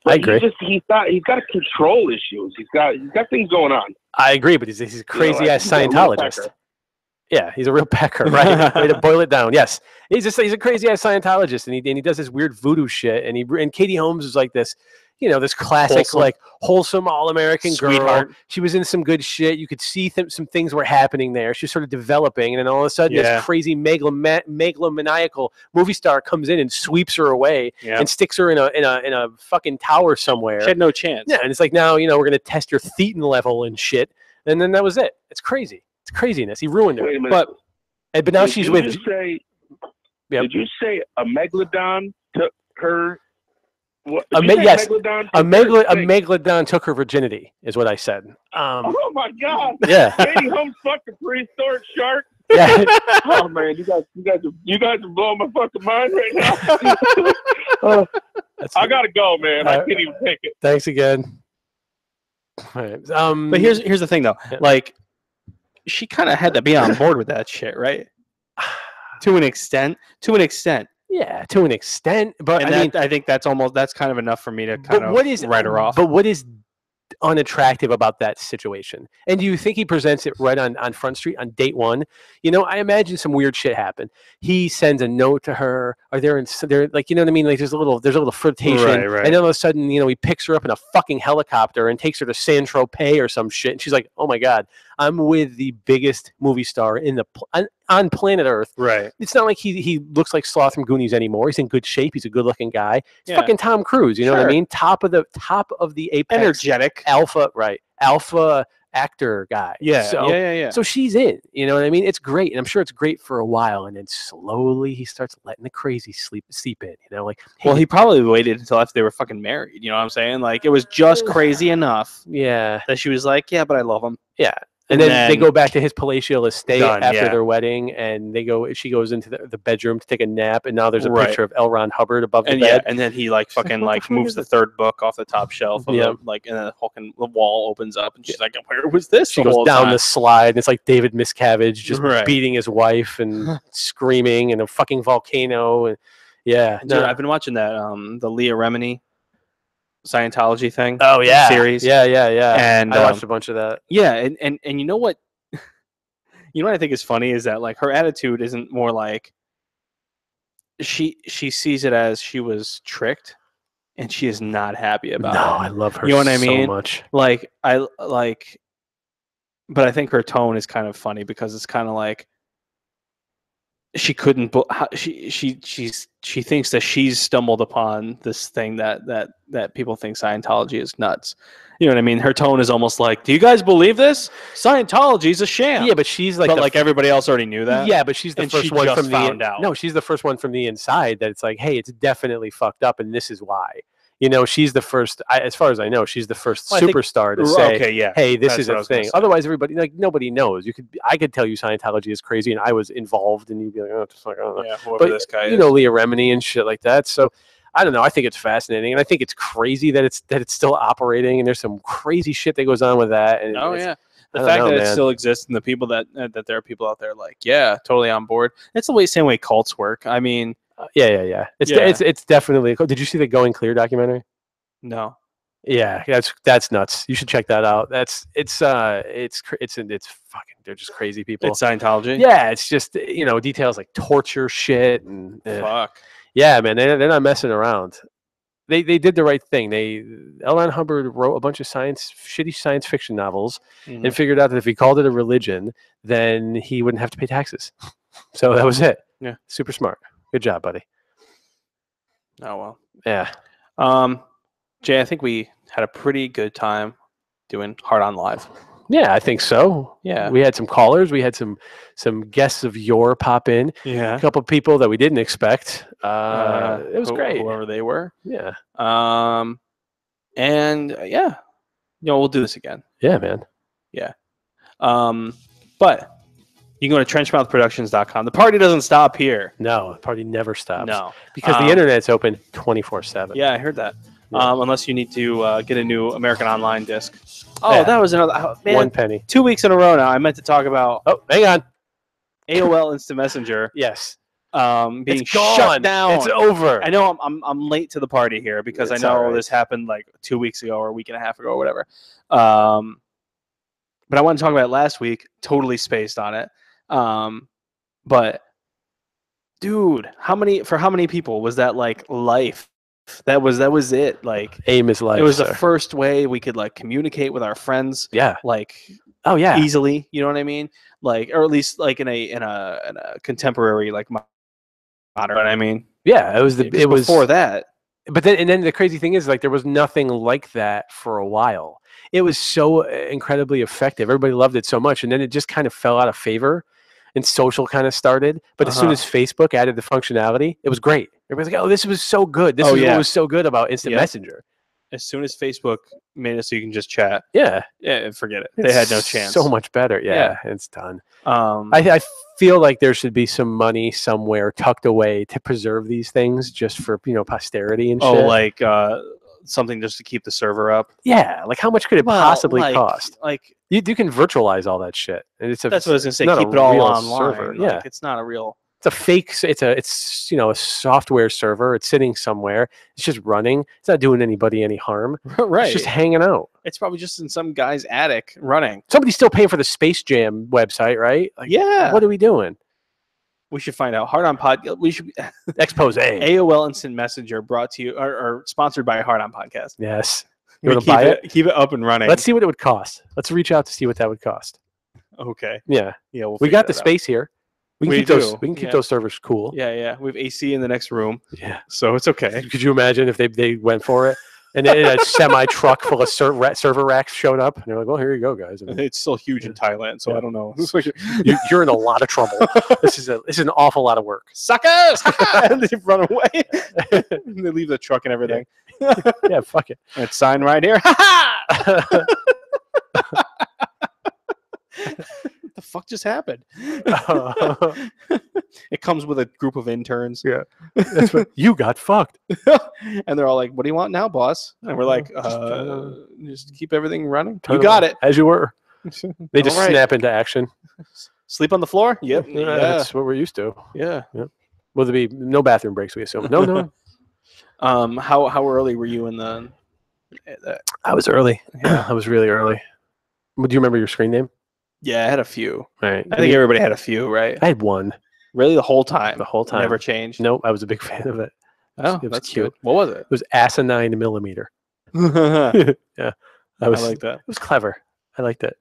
But I agree. He's got control issues. He's got things going on. I agree, but he's a crazy ass he's a real Scientologist. pecker. Yeah, he's a real pecker, right? Way to boil it down. Yes, he's a crazy ass Scientologist, and he does this weird voodoo shit. And Katie Holmes is like this, this classic wholesome all American girl. Sweetheart. She was in some good shit. You could see some things were happening there. She was sort of developing, and then all of a sudden, this crazy megalomaniacal movie star comes in and sweeps her away and sticks her in a fucking tower somewhere. She had no chance. Yeah, and it's like, now we're gonna test your thetan level and shit, and then that was it. It's crazy. It's craziness. He ruined her. Wait a minute. But now Did she's you with. just say, Yep. Did you say a megalodon took her What, A you me- said yes, Megalodon a, took her megalo- a thing. megalodon took her virginity, is what I said. Oh my God! Yeah. Katie Holmes fucked a prehistoric shark. Yeah. Oh man, you guys are blowing my fucking mind right now. I gotta go, man. I can't even take it. Thanks again. All right. But here's the thing though, like she kind of had to be on board with that shit, right? To an extent. yeah, to an extent, but And I mean, I think that's kind of enough for me to kind of write her off. But what is unattractive about that situation? And do you think he presents it right on Front Street on date one? You know, I imagine some weird shit happened. He sends a note to her. Are there like, you know what I mean? Like there's a little flirtation, Right. and then all of a sudden, you know, he picks her up in a fucking helicopter and takes her to San Tropez or some shit, and she's like, "Oh my God, I'm with the biggest movie star in on planet Earth." Right. It's not like he looks like Sloth from Goonies anymore. He's in good shape. He's a good looking guy. It's Yeah. fucking Tom Cruise. You know what I Sure. mean? Top of the apex. Energetic. Alpha actor guy. Yeah. So, yeah. so she's in. You know what I mean? It's great, and I'm sure it's great for a while, and then slowly he starts letting the crazy seep in. You know, like, hey, Well, he probably waited until after they were fucking married. You know what I'm saying? Like it was just crazy enough yeah, that she was like, "Yeah, but I love him." yeah. And then they then- go back to his palatial estate Done, after yeah. their wedding, and she goes into the bedroom to take a nap, and now there's a Right. picture of L. Ron Hubbard above the And bed. and then he like fucking what the like fuck moves is the this? third book off the top shelf of Yeah. and then the wall opens up, and she's like, "Where was this?" She the goes whole down time? the slide, and it's like David Miscavige just Right. beating his wife and screaming, and a fucking volcano, and yeah, Dude, no. I've been watching that the Leah Remini Scientology thing. Oh yeah, series. Yeah. And, I watched a bunch of that. Yeah, and you know what? You know what I think is funny is that like her attitude isn't more like she sees it as she was tricked, and she is not happy about No, it. I love her. You know what I so mean? much. Like but I think her tone is kind of funny because it's kind of like she couldn't she thinks that she's stumbled upon this thing that people think Scientology is nuts. You know what I mean? Her tone is almost like, "Do you guys believe this? Scientology is a sham." Yeah, but she's like, but like everybody else already knew that. yeah, but she's the and first she one just from found out. No, she's the first one from the inside that it's like, hey, it's definitely fucked up, and this is why. You know, she's the first. As far as I know, she's the first Well, I think- superstar to say, okay, yeah. hey, this That's is what I a was gonna thing. say. Otherwise, everybody, like, nobody knows. I could tell you Scientology is crazy, and I was involved, and you'd be like, oh, just like, I don't know. Yeah, whoever But this guy you is. know, Leah Remini and shit like that. So I don't know. I think it's fascinating, and I think it's crazy that it's still operating, and there's some crazy shit that goes on with that. And Oh it's- yeah. The I don't fact know, that it man. still exists and the people that there are people out there like, yeah, totally on board. It's the same way cults work. I mean, yeah. Yeah. It's definitely. Did you see the Going Clear documentary? no. Yeah, that's nuts. You should check that out. It's fucking. They're just crazy people. It's Scientology. Yeah, it's just details like torture shit and Fuck. yeah, man, they're not messing around. They did the right thing. L. Ron Hubbard wrote a bunch of shitty science fiction novels Mhm. and figured out that if he called it a religion, then he wouldn't have to pay taxes. So that was it. Yeah. Super smart. Good job, buddy. Oh well. Yeah. Jay, I think we had a pretty good time doing Hard On Live. Yeah, I think so. Yeah. We had some callers. We had some guests of yore pop in. Yeah. A couple of people that we didn't expect. It was great. Whoever they were. Yeah. And yeah, we'll do this again. Yeah, man. But you can go to trenchmouthproductions.com. The party doesn't stop here. No, the party never stops. No. Because the internet's open 24/7. Yeah, I heard that. Yeah. Unless you need to get a new American Online disc. Oh, Yeah. that was another. Man, 1 penny. 2 weeks in a row now. I meant to talk about Oh, hang on. AOL Instant Messenger Yes. being It's gone. shut down. It's over. I know I'm late to the party here because It's I know all right. this happened like 2 weeks ago or a week and a half ago or whatever. But I wanted to talk about it last week. Totally spaced on it. But dude, how many people was that like life? That was it. Like AIM is life. it was sir. the first way we could like communicate with our friends Yeah. like Oh yeah. easily. You know what I mean? Like, or at least like in a contemporary like modern. I mean, Yeah. It was Because before that. But then the crazy thing is like there was nothing like that for a while. It was so incredibly effective. Everybody loved it so much, and then it just kind of fell out of favor. and social kind of started. But as soon as Facebook added the functionality, it was great. Everybody's like, "Oh, this was so good. This is what was so good about Instant Messenger." As soon as Facebook made it so you can just chat, yeah, forget it. They had no chance. So much better. Yeah, it's done. I feel like there should be some money somewhere tucked away to preserve these things, just for posterity and shit. Oh, like something just to keep the server up. Yeah, like how much could it possibly cost? Like you can virtualize all that shit, and that's what I was gonna say. Keep it all online. Server. Like, yeah, it's not a real. It's a fake. It's a software server. It's sitting somewhere. It's just running. It's not doing anybody any harm. Right. It's just hanging out. It's probably just in some guy's attic running. Somebody's still paying for the Space Jam website, right? Like, yeah. What are we doing? We should find out. Hard on Pod. We should expose. AOL Instant Messenger brought to you or sponsored by Hard on Podcast. Yes. You want to buy it? Keep it up and running. Let's see what it would cost. Let's reach out to see what that would cost. Okay. Yeah. Yeah. We got the space here. We can keep those. We can keep yeah. those servers cool. Yeah, yeah. We have AC in the next room. Yeah. So it's okay. Could you imagine if they went for it and then a semi truck full of server racks showed up and they're like, "Well, here you go, guys." And it's still huge in Thailand, so I don't know. You're in a lot of trouble. This is an awful lot of work. Suckers! And they run away. And they leave the truck and everything. Yeah, fuck it. And it's signed right here. What the fuck just happened? It comes with a group of interns. Yeah, that's what you got fucked. And they're all like, "What do you want now, boss?" And we're like, "Just keep everything running." You got it as you were. They just right. snap into action. Sleep on the floor. Yep. Yeah, that's what we're used to. Yeah. Yep. Will there be no bathroom breaks? We assume. No. How early were you in the? I was early. Yeah. I was really early. Do you remember your screen name? Yeah, I had a few. Right. I think everybody had a few, right? I had one. Really, the whole time. The whole time. Never changed. Nope. I was a big fan of it. Oh, it was that's cute. Good. What was it? It was asinine millimeter. Yeah, I like that. It was clever. I liked it.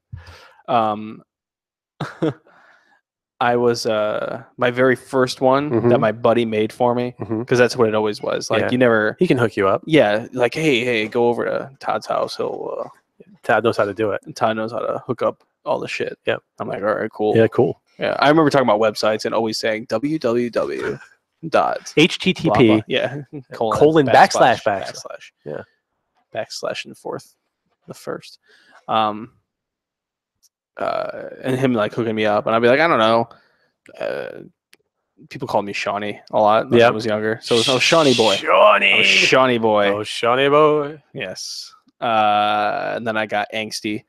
I was my very first one that my buddy made for me because that's what it always was. Like you never. He can hook you up. Yeah, like hey, go over to Todd's house. He'll. Todd knows how to do it. Todd knows how to hook up all the shit. Yep. I'm like, all right, cool. Yeah, cool. Yeah, I remember talking about websites and always saying www. HTTP. Blah, blah. Yeah. Colon backslash. Yeah. Backslash and the first. And him like hooking me up, and I'd be like, I don't know. People called me Shawnee a lot when I was younger, so I was Shawnee boy. Shawnee boy. Oh, Shawnee boy. Yes. And then I got angsty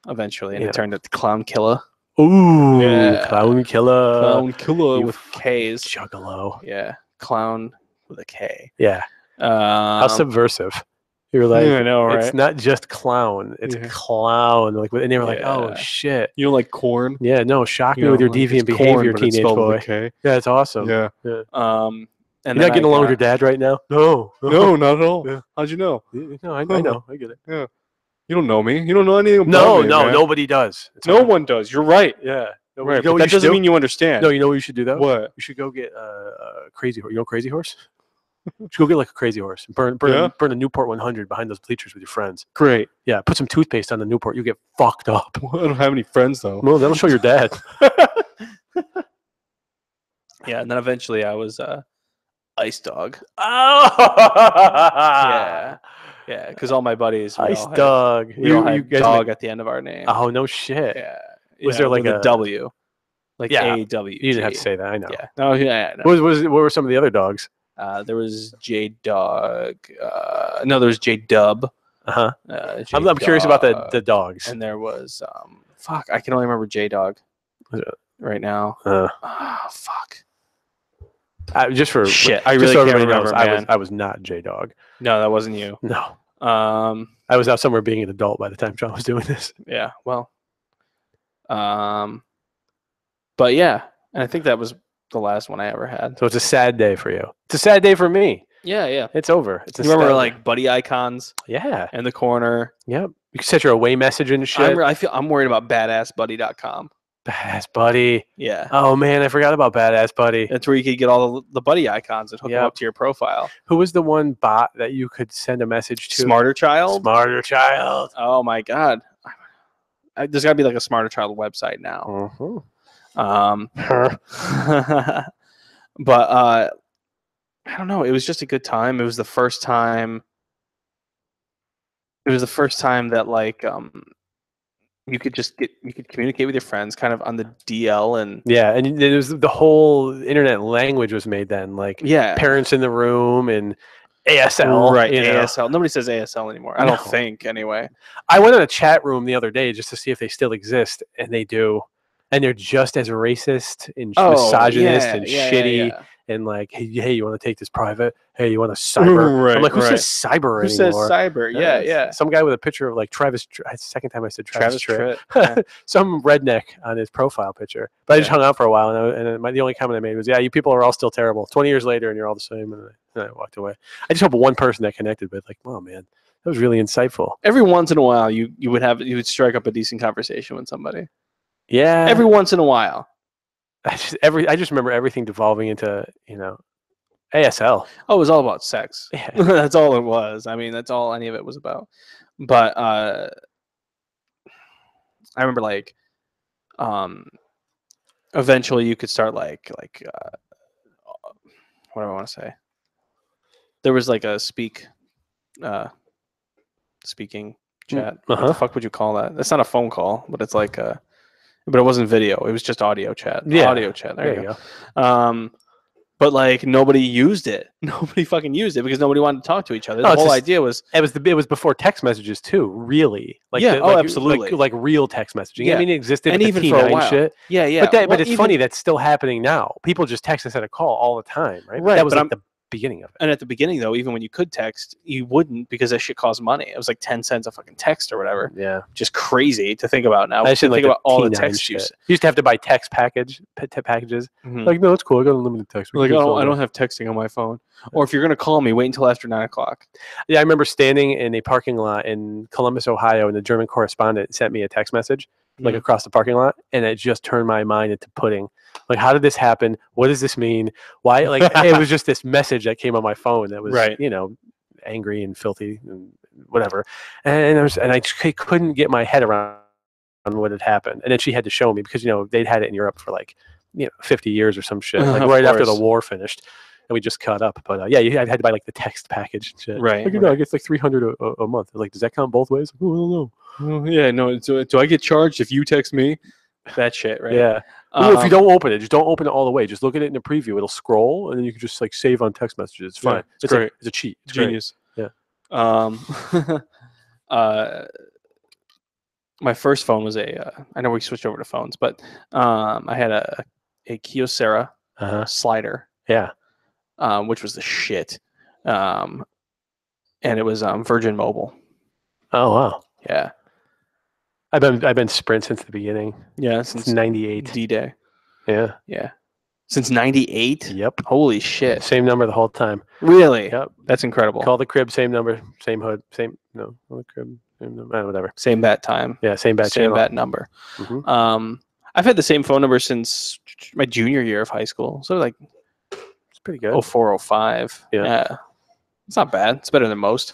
eventually, and it turned into Clown Killer. Ooh, yeah. Clown Killer. Clown Killer with K's. Juggalo. Yeah. Clown with a K. Yeah. How subversive. You're like, I know, right? It's not just clown, it's clown. Like, and they were like, oh shit. You don't like corn? Yeah, no, shock me with your deviant behavior, teenage boy. Yeah, it's awesome. Yeah. And you're not getting along with your dad right now? No, not at all. Yeah. How'd you know? No, I know. I get it. Yeah. You don't know me. You don't know anything about me. No, nobody does. No one does. You're right. Yeah. Right. But that doesn't mean you understand. No, you know what you should do though? What? You should go get a Crazy Horse. You know Crazy Horse? You should go get like a Crazy Horse. Burn a Newport 100 behind those bleachers with your friends. Great. Yeah. Put some toothpaste on the Newport. You get fucked up. Well, I don't have any friends though. Well, that'll show your dad. Yeah, and then eventually I was Ice Dog. Oh. Yeah, because all my buddies. Ice Dog. You had dog at the end of our name. Oh no shit. Yeah. Was there like a W? Like A-W. You didn't have to say that. I know. Yeah. No. Yeah. No. What were some of the other dogs? There was J Dog. No, there was J Dub. I'm curious about the dogs. And there was fuck. I can only remember J Dog right now. Fuck. Just for shit, I really can't remember. I was not J Dog. No, that wasn't you. No. I was out somewhere being an adult by the time John was doing this. Yeah. Well. But yeah, and I think that was the last one I ever had. So it's a sad day for you. It's a sad day for me. Yeah, yeah. It's over. It's you remember like buddy icons? Yeah. In the corner. Yep. You can set your away message and shit. I'm worried about badassbuddy.com. Badass Buddy. Yeah. Oh man, I forgot about Badass Buddy. That's where you could get all the buddy icons and hook them up to your profile. Who was the one bot that you could send a message to? Smarter Child. Smarter Child. Oh my god. There's got to be like a Smarter Child website now. But I don't know. It was just a good time. It was the first time. It was the first time that like you could communicate with your friends kind of on the DL and Yeah, and it was the whole internet language was made then, like yeah, parents in the room and ASL. right? You know? ASL. Nobody says ASL anymore. I don't think anyway. I went on a chat room the other day just to see if they still exist, and they do, and they're just as racist and misogynist and shitty. Yeah. And like, hey, you want to take this private? Hey, you want to cyber? Right, I'm like, who right. says cyber Who says anymore? cyber? Yeah. Some guy with a picture of like Travis. Second time I said Travis Tritt. Yeah. Some redneck on his profile picture. But I just hung out for a while, and the only comment I made was, "Yeah, you people are all still terrible. 20 years later, and you're all the same." And I walked away. I just hope one person that connected with, like, "Oh man, that was really insightful." Every once in a while, you would strike up a decent conversation with somebody. Yeah. Every once in a while. I just remember everything devolving into ASL. Oh, it was all about sex. Yeah. That's all it was. I mean, that's all any of it was about. But I remember like eventually you could start like what do I want to say? There was like a speaking chat. What the fuck would you call that? That's not a phone call, but it's like but it wasn't video. It was just audio chat. Yeah. Audio chat. There you go. But like nobody used it. Nobody fucking used it because nobody wanted to talk to each other. The whole idea was it was before text messages too. Really, like absolutely, like real text messaging. Yeah. I mean, it existed, and with even the for a T9 while. shit. Yeah. But it's funny that's still happening now. People just text instead of call all the time, right? Right, That was but like the beginning of it. And at the beginning, though, even when you could text, you wouldn't because that shit cost money. It was like 10 cents a fucking text or whatever. Yeah, just crazy to think about now. I should think about all the text shit. use. You used to have to buy text packages. Mm-hmm. Like, no, it's cool. I got unlimited text. Like, oh, I don't have texting on my phone. Or if you're gonna call me, wait until after 9 o'clock. Yeah, I remember standing in a parking lot in Columbus, Ohio, and the German correspondent sent me a text message, like across the parking lot, and it just turned my mind into pudding. Like, how did this happen? What does this mean? Why? Like, it was just this message that came on my phone that was, angry and filthy and whatever. And I couldn't get my head around what had happened. And then she had to show me because they'd had it in Europe for like 50 years or some shit, like right after the war finished. And we just caught up, but I had to buy like the text package and shit. Right. Like, I get like $300 a month. Like, does that count both ways? Oh, I don't know. Oh, yeah, no. Do I get charged if you text me? That shit, right? Yeah. If you don't open it, just don't open it all the way. Just look at it in the preview. It'll scroll, and then you can just like save on text messages. It's fine. Yeah, it's great. It's a cheat. It's genius. Great. Yeah. My first phone was I know we switched over to phones, but I had a Kyocera slider. Yeah. Which was the shit. And it was Virgin Mobile. Oh wow. Yeah. I've been Sprint since the beginning. Yeah, since '98. D-Day. Yeah. Yeah. Since '98? Yep. Holy shit. Same number the whole time. Really? Yep. That's incredible. Call the crib, same number, same hood, same the crib, same number, whatever. Same bat time. Yeah, same bat channel. bat number. Mm-hmm. I've had the same phone number since my junior year of high school. So like it's pretty good. 04, 05. Yeah. It's not bad. It's better than most.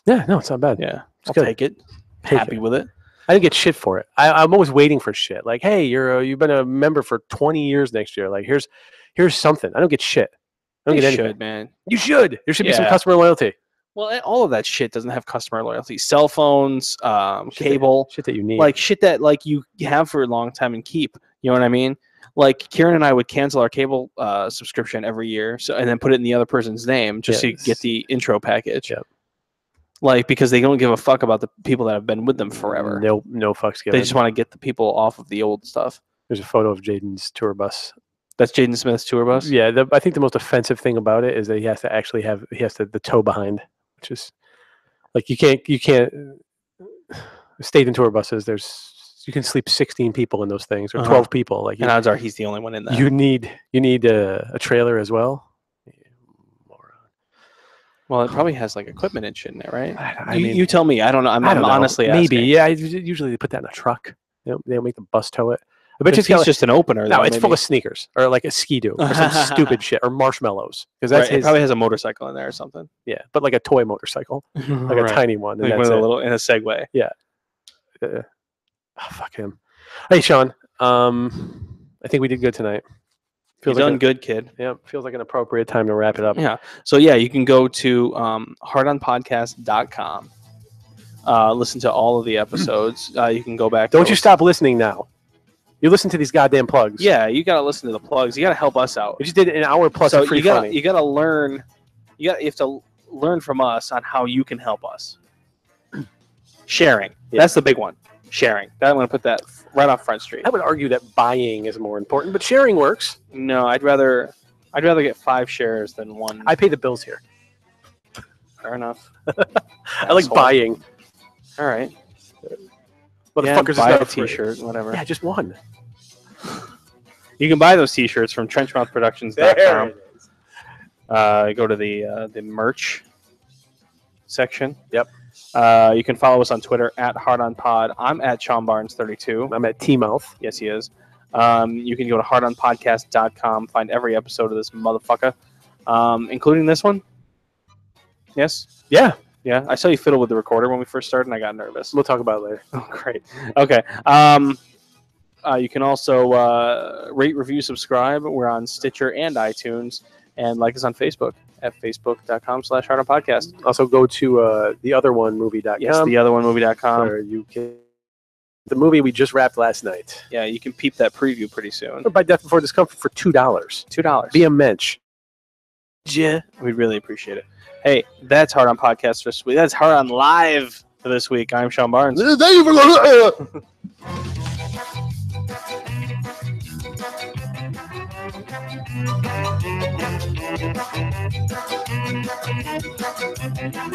Yeah, no, it's not bad. Yeah. I'll good. take it. Happy with it. I didn't get shit for it. I'm always waiting for shit. Like, hey, you've been a member for 20 years next year. Like, here's something. I don't get shit. I don't get anything. Should, man. You should. There should be some customer loyalty. Well, all of that shit doesn't have customer loyalty. Cell phones, cable, shit that you need, like shit that like you have for a long time and keep. You know what I mean? Like Kieran and I would cancel our cable subscription every year, and then put it in the other person's name just so you get the intro package. Yep. Like because they don't give a fuck about the people that have been with them forever. No fucks given. They just want to get the people off of the old stuff. There's a photo of Jaden's tour bus. That's Jaden Smith's tour bus. Yeah, I think the most offensive thing about it is that he has to the tow behind, which is like you can't state in tour buses. You can sleep 16 people in those things or 12 people. Like, and odds are he's the only one in there. You need a trailer as well. Well, it probably has like equipment and shit in it, right? I mean, you tell me. I don't know. I'm honestly maybe. asking. Yeah, usually they put that in a truck. They'll make the bus tow it. I bet it's just an opener. No, it's full of sneakers or like a Ski-Doo or some stupid shit or marshmallows because that's it probably has a motorcycle in there or something. Yeah, but like a toy motorcycle, like a tiny one, and like that's a little in a Segway. Yeah. Fuck him. Hey, Sean. I think we did good tonight. You've done good, kid. Yeah, feels like an appropriate time to wrap it up. Yeah. So yeah, you can go to hardonpodcast.com. Listen to all of the episodes. You can go back. Don't you stop listening now. You listen to these goddamn plugs. Yeah, you gotta listen to the plugs. You gotta help us out. We just did an hour plus of free you gotta funny. you gotta learn. You have to learn from us on how you can help us. Sharing. Yeah. That's the big one. Sharing. I'm gonna put that right off Front Street. I would argue that buying is more important, but sharing works. No, I'd rather get 5 shares than 1. I pay the bills here. Fair enough. I like buying. All right. Motherfuckers buy is a not free. T-shirt, whatever. Yeah, just one. You can buy those T-shirts from trenchmouthproductions.com. Go to the merch section. Yep. You can follow us on Twitter at HardOnPod. I'm at Sean Barnes32. I'm at T-Mouth. Yes, he is. You can go to hardonpodcast.com, find every episode of this motherfucker, including this one. Yes? Yeah. Yeah. I saw you fiddle with the recorder when we first started, and I got nervous. We'll talk about it later. Oh, great. Okay. You can also rate, review, subscribe. We're on Stitcher and iTunes. And like us on Facebook at facebook.com/hardonpodcast. Also go to theotherOnemovie.com. Yes, theotherOnemovie.com. Where you can... The movie we just wrapped last night. Yeah, you can peep that preview pretty soon. By Death Before Discomfort for $2. $2. Be a mensch. Yeah. We'd really appreciate it. Hey, that's Hard On Podcast for this week. That's Hard On Live for this week. I'm Sean Barnes. Thank you for Thank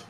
you.